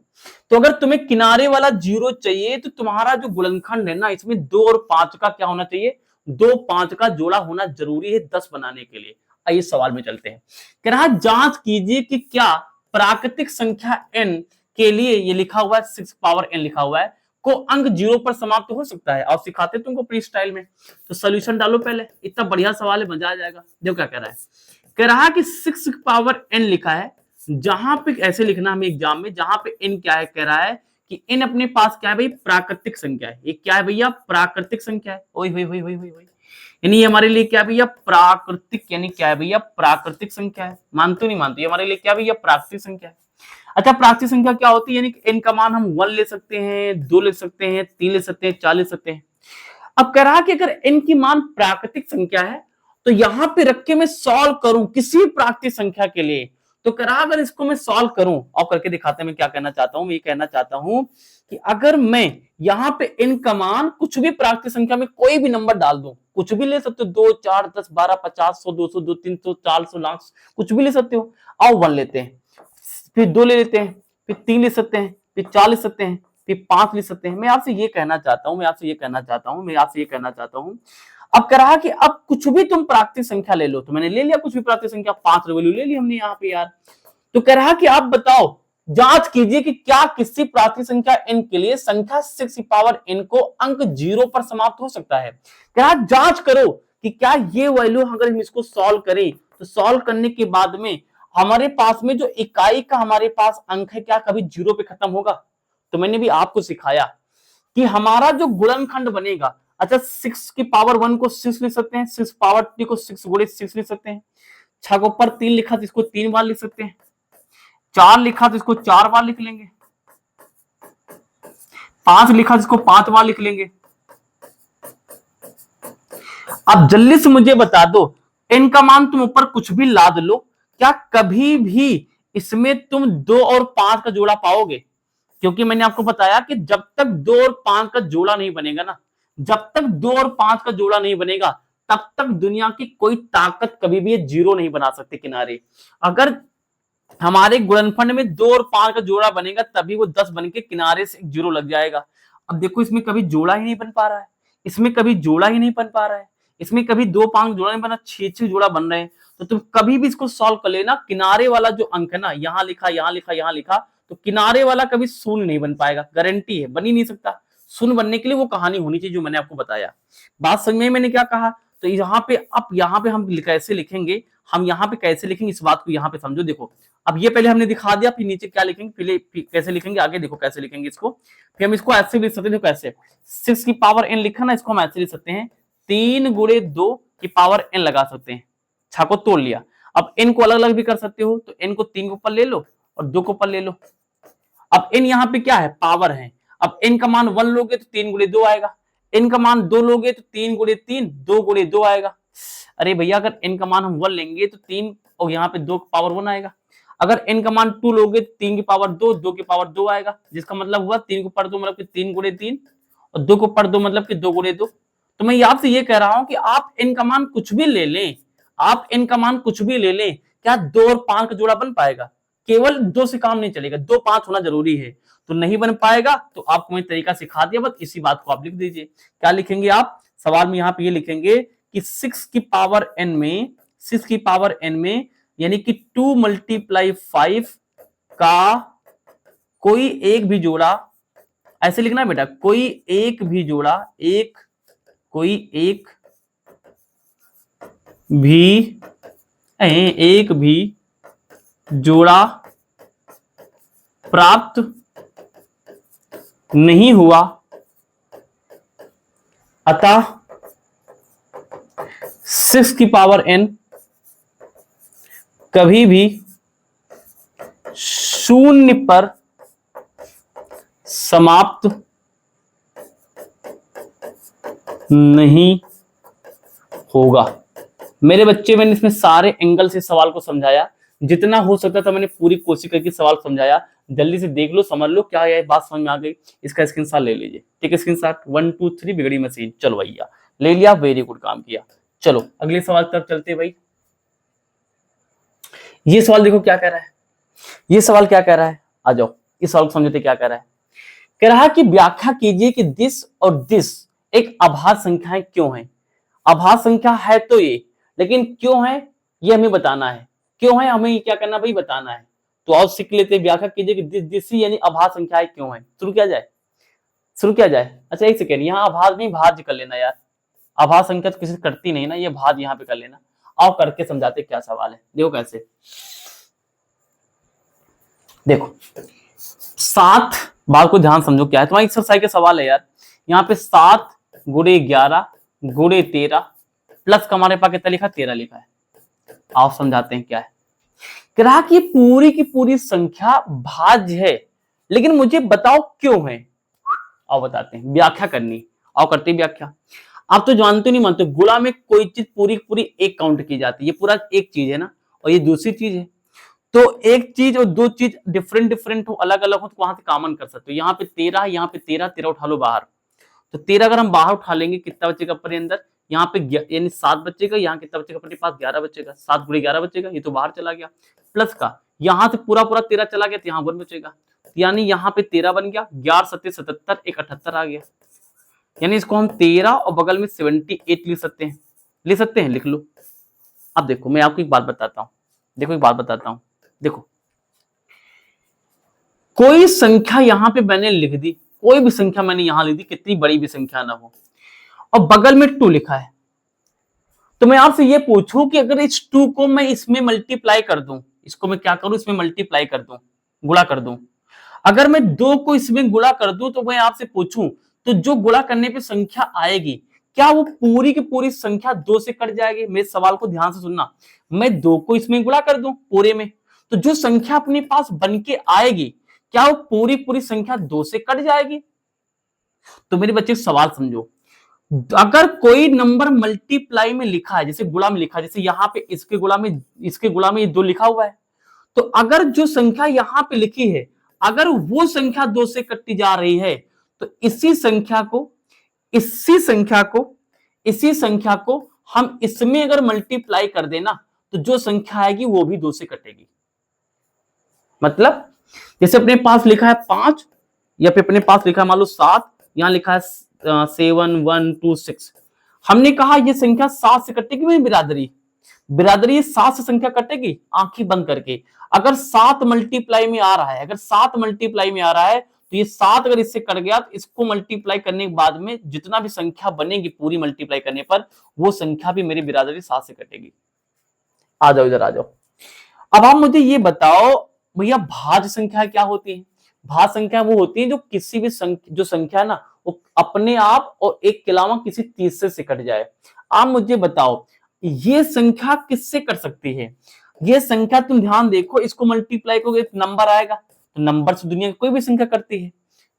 तो अगर तुम्हें किनारे वाला जीरो चाहिए, तो तुम्हारा जो गुणनखंड है ना, इसमें 2 और 5 का क्या होना चाहिए, 2 5 का जोड़ा होना जरूरी है 10 बनाने के लिए। आइए सवाल में चलते हैं। कह रहा है जांच कीजिए कि क्या प्राकृतिक संख्या n के लिए, ये लिखा हुआ है 6 पावर n लिखा हुआ है, को अंक जीरो पर समाप्त हो सकता है। और सिखाते तुमको फ्री स्टाइल में, तो सोल्यूशन डालो पहले। इतना बढ़िया सवाल है, मजा आ जाएगा। देखो क्या कह रहा है, कह रहा है कि 6 पावर n लिखा है, जहां पे ऐसे लिखना हमें एग्जाम में, जहां पे n क्या है, कह रहा है कि n अपने पास क्या है भाई, प्राकृतिक संख्या है। ये क्या है भैया, प्राकृतिक संख्या है। ओए होए होए होए होए, यानी ये हमारे लिए क्या है भैया, प्राकृतिक, यानी क्या है भैया, प्राकृतिक संख्या है। मानते नहीं मानते, हमारे लिए क्या भैया, प्राकृतिक संख्या है। अच्छा, प्राकृतिक संख्या क्या होती है, यानी n का मान हम 1 ले सकते हैं, 2 ले सकते हैं, 3 ले सकते हैं, 4 ले सकते हैं। अब कह रहा कि अगर n की मान प्राकृतिक संख्या है तो यहां पे रख के मैं सॉल्व करूं किसी प्राकृतिक संख्या के लिए, तो कह रहा अगर इसको मैं सॉल्व करूं, और करके दिखाते हैं मैं क्या कहना चाहता हूं। मैं ये कहना चाहता हूं कि अगर मैं यहां पे n का मान कुछ भी प्राकृतिक संख्या में कोई भी नंबर डाल दूं, कुछ भी ले सकते हो, 2, 4, 10, 12, 50, 100, 200, 2, 300, 400, लाख, कुछ भी ले सकते हो। आओ 1 लेते हैं, फिर 2 ले लेते हैं, फिर 3 ले सकते हैं, फिर 4 ले सकते हैं, फिर 5 ले सकते हैं। मैं आपसे ये कहना चाहता हूं, अब कह रहा कि अब कुछ भी तुम प्राकृतिक संख्या ले लो, तो मैंने ले लिया कुछ भी प्राकृतिक संख्या, 5 वैल्यू ले ली हमने यहाँ पे यार। तो कह रहा कि आप बताओ, जांच कीजिए कि क्या किसी प्राकृतिक संख्या n के लिए संख्या 6 की पावर n को अंक 0 पर समाप्त हो सकता है। कह रहा जांच करो कि क्या ये वैल्यू, अगर हम इसको सॉल्व करें तो सॉल्व करने के बाद में हमारे पास में जो इकाई का हमारे पास अंक है, क्या कभी 0 पे खत्म होगा। तो मैंने भी आपको सिखाया कि हमारा जो गुणनखंड बनेगा, अच्छा 6 की पावर 1 को 6 लिख सकते हैं, 6 पावर 3 को 6 गुणे 6 लिख सकते हैं, 6 के ऊपर 3 लिखा तो इसको 3 बार लिख सकते हैं, 4 लिखा तो इसको 4 बार लिख लेंगे, 5 लिखा तो इसको 5 बार लिख लेंगे। अब जल्दी से मुझे बता दो, n का मान तुम ऊपर कुछ भी लाद लो, क्या कभी भी इसमें तुम 2 और 5 का जोड़ा पाओगे। क्योंकि मैंने आपको बताया कि जब तक 2 और 5 का जोड़ा नहीं बनेगा ना, जब तक 2 और 5 का जोड़ा नहीं बनेगा, तब तक दुनिया की कोई ताकत कभी भी ये 0 नहीं बना सकती किनारे। अगर हमारे गुणनफंड में 2 और 5 का जोड़ा बनेगा, तभी वो 10 बन के किनारे से 0 लग जाएगा। अब देखो, इसमें कभी जोड़ा ही नहीं बन पा रहा है, इसमें कभी जोड़ा ही नहीं बन पा रहा है, इसमें कभी 2, 5 जोड़ा नहीं बना, 6 जोड़ा बन रहे हैं। तो तुम कभी भी इसको सॉल्व कर लेना, किनारे वाला जो अंक है ना, यहां लिखा, यहां लिखा, यहां लिखा, तो किनारे वाला कभी शून्य नहीं बन पाएगा, गारंटी है, बन ही नहीं सकता। शून्य बनने के लिए वो कहानी होनी चाहिए जो मैंने आपको बताया। बात समझ में मैंने क्या कहा। तो यहाँ पे, अब यहाँ पे हम कैसे लिखेंगे, हम यहाँ पे कैसे लिखेंगे, इस बात को यहाँ पे समझो। देखो, अब ये पहले हमने दिखा दिया, फिर नीचे क्या लिखेंगे, पहले कैसे लिखेंगे, आगे देखो कैसे लिखेंगे इसको। फिर हम इसको ऐसे लिख सकते हैं, देखो कैसे, 6 की पावर n लिखा ना, इसको हम ऐसे लिख सकते हैं, 3 गुणे 2 की पावर n लगा सकते हैं, 6 को तोड़ लिया। अब n को अलग अलग भी कर सकते हो, तो n को 3 के ऊपर ले लो और 2 के ऊपर ले लो। अब n यहाँ पे क्या है, पावर है। अब n का मान 1 लोगे तो 3 गुणे 2 आएगा, n का मान 2 लोगे तो 3 गुणे 3, 2 गुणे 2 आएगा। अरे भैया, अगर n का मान हम 1 लेंगे तो 3 और यहाँ पे 2 पावर 1 आएगा। अगर n का मान 2 लोगे तो 3 की पावर 2, 2 की पावर 2 आएगा, जिसका मतलब हुआ 3 को ऊपर 2 मतलब कि 3 गुणे 3, और 2 को ऊपर 2 मतलब कि 2 गुणे 2। तो मैं आपसे ये कह रहा हूं कि आप n का मान कुछ भी ले लें, आप n का मान कुछ भी ले लें, क्या 2 और 5 का जोड़ा बन पाएगा। केवल 2 से काम नहीं चलेगा, 2 5 होना जरूरी है। तो नहीं बन पाएगा, तो आपको मैं तरीका सिखा दिया, बस इसी बात को आप लिख दीजिए। क्या लिखेंगे आप सवाल में, यहाँ पे ये लिखेंगे कि 6 की पावर n में, 6 की पावर n में, यानी कि 2 × 5 का कोई एक भी जोड़ा, ऐसे लिखना है बेटा, कोई एक भी जोड़ा, कोई एक भी जोड़ा प्राप्त नहीं हुआ, अतः 6 की पावर n कभी भी शून्य पर समाप्त नहीं होगा। मेरे बच्चे, मैंने इसमें सारे एंगल से सवाल को समझाया, जितना हो सकता था मैंने पूरी कोशिश करके सवाल समझाया। जल्दी से देख लो, समझ लो, क्या ये बात समझ में आ गई। इसका स्क्रीनशॉट ले लीजिए, ठीक है, स्क्रीनशॉट 1 2 3 बिगड़ी मशीन। चलो भैया, ले लिया, वेरी गुड काम किया। चलो अगले सवाल तक चलते भाई। ये सवाल देखो क्या कह रहा है, ये सवाल क्या कह रहा है, आ जाओ इस सवाल को समझते क्या कह रहा है। कह रहा है कि व्याख्या कीजिए कि दिस और दिस एक अभाज्य संख्याएं क्यों हैं। अभाज्य संख्या है तो ये, लेकिन क्यों है ये हमें बताना है, क्यों है हमें क्या करना भाई, बताना है। तो आओ सीख लेते, व्याख्या कीजिए कि दिस यानी अभाज्य संख्याएं क्यों है। शुरू किया जाए, शुरू किया जाए। अच्छा एक सेकेंड, यहाँ अभाज्य नहीं भाज्य कर लेना यार, अभाज्य संख्या तो किसी करती नहीं ना, ये भाज्य यहाँ पे कर लेना। आओ करके समझाते क्या सवाल है, देखो कैसे। देखो 7, बात को ध्यान समझो क्या है, तुम्हारी एक्सरसाइज का सवाल है यार। यहाँ पे 7 × 11 × 13 प्लस का हमारे पास कितना लिखा है, 13 लिखा है। आओ समझाते हैं क्या है। कह रहा कि पूरी की पूरी संख्या भाज्य है, लेकिन मुझे बताओ क्यों है। आओ बताते हैं, व्याख्या करनी। आओ करते हैं व्याख्या। आप तो जानते नहीं मानते, गुणा में कोई चीज पूरी पूरी एक काउंट की जाती है, ये पूरा एक चीज है ना, और ये दूसरी चीज है। तो एक चीज और दो चीज डिफरेंट डिफरेंट हो, अलग अलग हो, तो वहां से कॉमन कर सकते हो। यहाँ पे 13 है, यहाँ पे 13, 13 उठा लो बाहर। तो 13 अगर हम बाहर उठा लेंगे कितना बचेगा अपने अंदर, यहाँ पे यानी 7 बचेगा, यहाँ कितना बचेगा अपने पास, 11 बचेगा। 7 गुणे 11 बचेगा, ये तो बाहर चला गया। प्लस का यहाँ से पूरा पूरा 13 चला गया, तो यहाँ 1 बचेगा, यानी यहाँ पे 13 बन गया, 11 सत्ते 77, एक 78 आ गया। यानी इसको हम 13 और बगल में 78 लिख सकते हैं। लिख सकते हैं, लिख लो। अब देखो मैं आपको एक बात बताता हूं, देखो एक बात बताता हूं। देखो कोई संख्या यहां पे मैंने लिख दी, कोई भी संख्या मैंने यहां लिख दी, कितनी बड़ी भी संख्या ना हो, और बगल में 2 लिखा है, तो मैं आपसे ये पूछूं कि अगर इस 2 को मैं इसमें मल्टीप्लाई कर दूं, इसको मैं क्या करूं, इसमें मल्टीप्लाई कर दूं, गुणा कर दूं। अगर मैं 2 को इसमें गुणा कर दूं, तो मैं आपसे पूछूं, तो जो गुणा करने पे संख्या आएगी, क्या वो पूरी की पूरी संख्या 2 से कट जाएगी। मेरे सवाल को ध्यान से सुनना। मैं 2 को इसमें गुणा कर दूं पूरे में, तो जो संख्या अपने पास बन के आएगी, क्या वो पूरी पूरी संख्या 2 से कट जाएगी। तो मेरे बच्चे सवाल समझो, अगर कोई नंबर मल्टीप्लाई में लिखा है, जैसे गुणा में लिखा है, जैसे यहाँ पे इसके गुणा में ये 2 लिखा हुआ है, तो अगर जो संख्या यहां पे लिखी है, अगर वो संख्या 2 से कटती जा रही है, तो इसी संख्या को हम इसमें अगर मल्टीप्लाई कर देना, तो जो संख्या आएगी वो भी 2 से कटेगी। मतलब जैसे अपने पास लिखा है 5, या फिर अपने पास लिखा है मान लो 7, यहां लिखा है 7 1 2 6, हमने कहा ये संख्या 7 से कटेगी। मेरी बिरादरी 7 से संख्या कटेगी आंखें बंद करके। अगर 7 मल्टीप्लाई में आ रहा है, अगर 7 मल्टीप्लाई में आ रहा है, तो ये 7 अगर इससे कट गया, तो इसको मल्टीप्लाई करने के बाद में जितना भी संख्या बनेगी पूरी मल्टीप्लाई करने पर, वो संख्या भी मेरी बिरादरी 7 से कटेगी। आ जाओ इधर आ जाओ। अब आप मुझे ये बताओ भैया, भाज्य संख्या क्या होती है। भाज्य संख्या वो होती है जो किसी भी जो संख्या है ना, वो अपने आप और एक के अलावा किसी तीसरे से कट जाए। आप मुझे बताओ ये संख्या किससे कट सकती है। ये संख्या तुम ध्यान देखो, इसको मल्टीप्लाई करोगे एक नंबर आएगा, तो नंबर से दुनिया की कोई भी संख्या करती है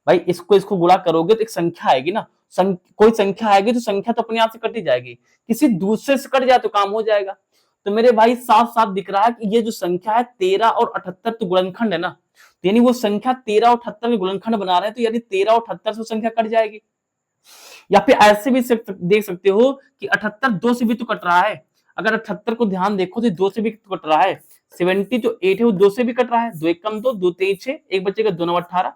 भाई। इसको गुणा करोगे तो एक संख्या आएगी ना, कोई संख्या आएगी, तो संख्या तो अपने आप से कट ही जाएगी। किसी दूसरे से कट जाए तो काम हो जाएगा। तो मेरे भाई साफ साफ दिख रहा है कि ये जो संख्या है 13 और 78 तो गुणनखंड है ना, तो यानी वो संख्या 13 और 78 में गुणनखंड बना रहे हैं, तो यानी 13 और 78 से संख्या कट जाएगी। या फिर ऐसे भी देख सकते हो कि 78 2 से भी तो कट रहा है। अगर 78 को ध्यान देखो तो 2 से भी तो कट रहा है। 70 जो 8 है वो 2 से भी कट रहा है। 2 1 कम 2, 2 3 6, एक बचेगा 2 9 18।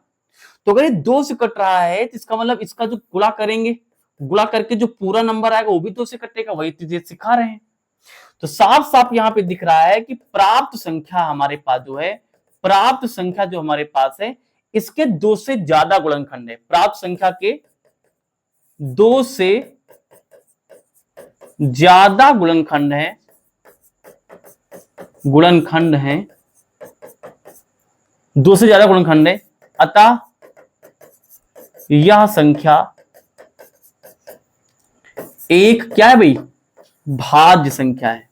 तो अगर ये 2 से कट रहा है, तो इसका मतलब इसका जो गुणा करेंगे, गुणा करके जो पूरा नंबर आएगा वो भी 2 से कटेगा। वही तुझे सिखा रहे हैं। तो साफ साफ यहाँ पे दिख रहा है कि प्राप्त संख्या हमारे पास जो है, प्राप्त संख्या जो हमारे पास है, इसके 2 से ज्यादा गुणनखंड है। प्राप्त संख्या के 2 से ज्यादा गुणनखंड है, गुणनखंड है, 2 से ज्यादा गुणनखंड है। अतः यह संख्या एक क्या है भाई, भाज्य संख्या है।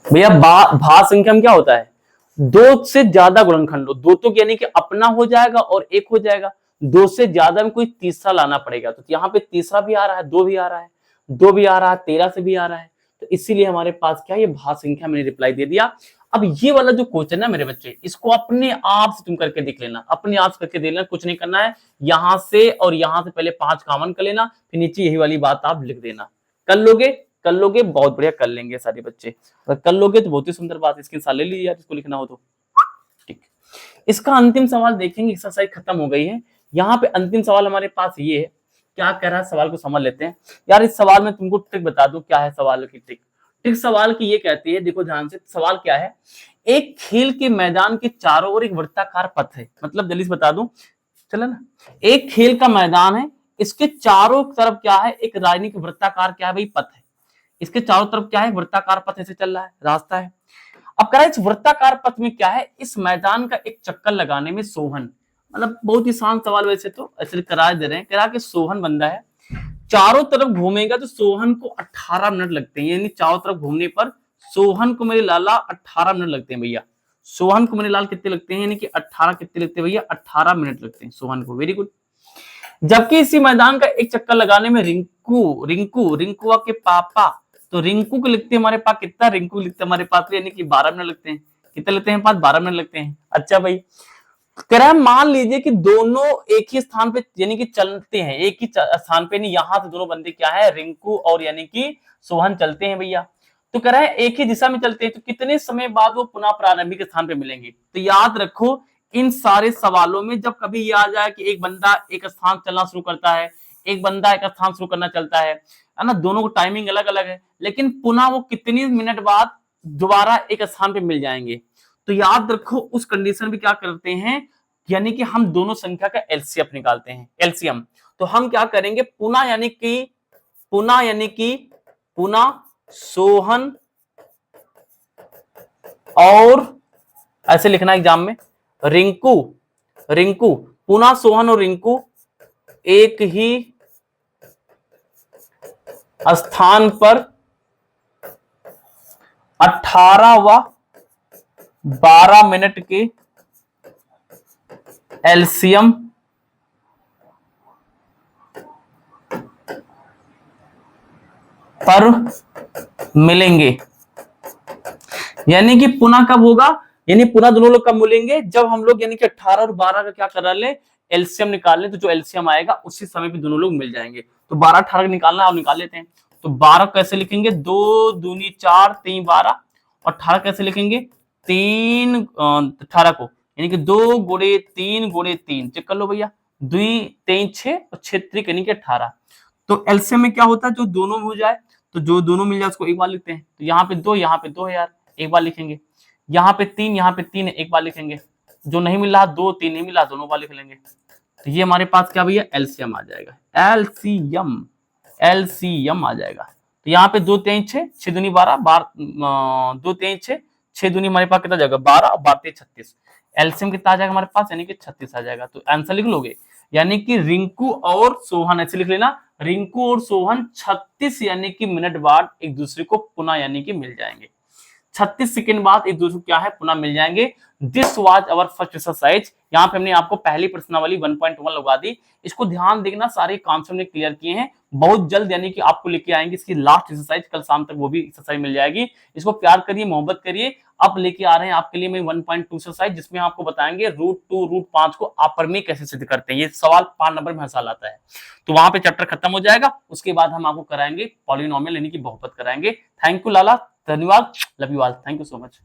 भैया भाज्य संख्या में क्या होता है, 2 से ज्यादा गुणनखंड हो। 2 तो यानी कि अपना हो जाएगा और 1 हो जाएगा। 2 से ज्यादा में कोई तीसरा लाना पड़ेगा। तो यहाँ पे तीसरा भी आ रहा है, 2 भी आ रहा है, 2 भी आ रहा है, 13 से भी आ रहा है। तो इसीलिए हमारे पास क्या है, ये भाज्य संख्या। मैंने रिप्लाई दे दिया। अब ये वाला जो क्वेश्चन है मेरे बच्चे, इसको अपने आप से तुम करके देख लेना, अपने आप से करके देख लेना, कुछ नहीं करना है। यहां से और यहां से पहले 5 कॉमन कर लेना, फिर नीचे यही वाली बात आप लिख देना। कर लोगे, कर लोगे, बहुत बढ़िया, कर लेंगे सारे बच्चे। अगर कर लोगे तो बहुत ही सुंदर बात, इसके साथ ले लीजिए यार, इसको लिखना हो तो। ठीक, इसका अंतिम सवाल देखेंगे, एक्सरसाइज खत्म हो गई है। यहाँ पे अंतिम सवाल हमारे पास ये है, क्या कह रहा है, सवाल को समझ लेते हैं। यार इस सवाल में तुमको ट्रिक बता दूं, क्या है सवाल की ट्रिक। ट्रिक सवाल की ये कहती है, देखो ध्यान से, सवाल क्या है, एक खेल के मैदान के चारों ओर एक वृत्ताकार पथ है। मतलब जल्दी से बता दूं, चलो ना, एक खेल का मैदान है, इसके चारों तरफ क्या है, एक राजनीतिक वृत्ताकार क्या है भाई, पथ है। इसके चारों तरफ क्या है, वृत्ताकार पथ ऐसे चल रहा है, रास्ता है। अब कह रहा है इस वृत्ताकार पथ में क्या है, इस मैदान का एक चक्कर लगाने में सोहन, मतलब बहुत ही शांत सवाल वैसे तो ऐसे करा दे रहे हैं। कह रहा कि सोहन बंदा है, चारों तरफ घूमेगा तो सोहन को 18 मिनट लगते हैं, यानी चारों तरफ घूमने पर सोहन को मेरे लाला 18 मिनट लगते हैं भैया। सोहन को मेरे लाल कितने लगते हैं, यानी कि 18 कितने लगते हैं भैया, 18 मिनट लगते हैं सोहन को। Very good. जबकि इसी मैदान का एक चक्कर लगाने में रिंकुआ के पापा, तो रिंकू को लिखते हैं हमारे पास कितना, रिंकू लिखते हैं हमारे पास यानी कि 12 मिनट लगते हैं। कितने लगते हैं पास, 12 मिनट लगते हैं। अच्छा भाई, कह रहा है मान लीजिए कि दोनों एक ही स्थान पे यानी कि चलते हैं, एक ही स्थान पे, नहीं यहां से दोनों बंदे क्या है, रिंकू और यानी कि सोहन चलते हैं भैया। तो कह रहा है एक ही दिशा में चलते हैं, तो कितने समय बाद वो पुनः प्रारंभिक स्थान पे मिलेंगे। तो याद रखो इन सारे सवालों में जब कभी ये आ जाए कि एक बंदा एक स्थान चलना शुरू करता है, एक बंदा एक स्थान शुरू करना चलता है ना, दोनों को टाइमिंग अलग अलग है, लेकिन पुनः वो कितनी मिनट बाद दोबारा एक स्थान पे मिल जाएंगे। तो याद रखो उस कंडीशन में क्या करते हैं, यानी कि हम दोनों संख्या का एलसीएम निकालते हैं, एलसीएम। तो हम क्या करेंगे, पुनः सोहन, और ऐसे लिखना एग्जाम में, रिंकू पुनः सोहन और रिंकू एक ही स्थान पर 18 व 12 मिनट के एलसीएम पर मिलेंगे। यानी कि पुनः कब होगा, यानी पुनः दोनों लोग कब मिलेंगे, जब हम लोग यानी कि 18 और 12 का क्या करा ले, एलसीएम निकाल ले। तो जो एलसीएम आएगा उसी समय पे दोनों लोग मिल जाएंगे। तो 12 18 का निकालना है और निकाल लेते हैं। तो 12 कैसे लिखेंगे, 2 दूनी 4 3 12, और 18 कैसे लिखेंगे, 3 18 को यानी कि 2 गुणे 3 गुणे 3, चेक कर लो भैया, 2 3 6 और 6 3 यानी कि 18। तो एलसीएम में क्या होता है, जो दोनों में हो जाए, तो जो दोनों मिल जाए उसको एक बार लिखते हैं। तो यहाँ पे 2 है यार, एक बार लिखेंगे। यहाँ पे 3 है, एक बार लिखेंगे। जो नहीं मिल रहा 2 3 नहीं मिला, दोनों बार लिख लेंगे। तो ये हमारे पास क्या भैया, एलसीएम आ जाएगा, एलसीएम आ जाएगा। तो यहाँ पे 2 3 6 6 दूनी 12, 2 3 6 6 दूनी हमारे पास कितना जाएगा 12, और 12 3 36। एलसीएम कितना आ जाएगा हमारे पास, यानी कि 36 आ जाएगा। तो आंसर लिख लोगे, यानी कि रिंकू और सोहन, ऐसे लिख लेना, रिंकू और सोहन 36 यानी कि मिनट बाद एक दूसरे को पुनः यानी कि मिल जाएंगे। 36 सेकंड बाद एक दूसरे को क्या है, पुनः मिल जाएंगे। This was our first exercise. यहाँ पे हमने आपको पहली प्रश्नावली 1.1 लगा दी। इसको ध्यान देखना, सारे कॉन्सेप्ट ने क्लियर किए हैं। बहुत जल्द यानी कि आपको लेके आएंगे इसकी लास्ट एक्सरसाइज, कल शाम तक वो भी एक्सरसाइज मिल जाएगी। इसको प्यार करिए, मोहब्बत करिए। अब लेके आ रहे हैं आपके लिए मैं 1.2 एक्सरसाइज, जिसमें आपको बताएंगे √2 √5 को अपर में कैसे सिद्ध करते हैं। ये सवाल 5 नंबर में हर साल आता है। तो वहां पे चैप्टर खत्म हो जाएगा। उसके बाद हम आपको कराएंगे पॉलिनोमियल यानी कि बहुपद कराएंगे। थैंक यू लाला, धन्यवाद, love you all, thank you so much.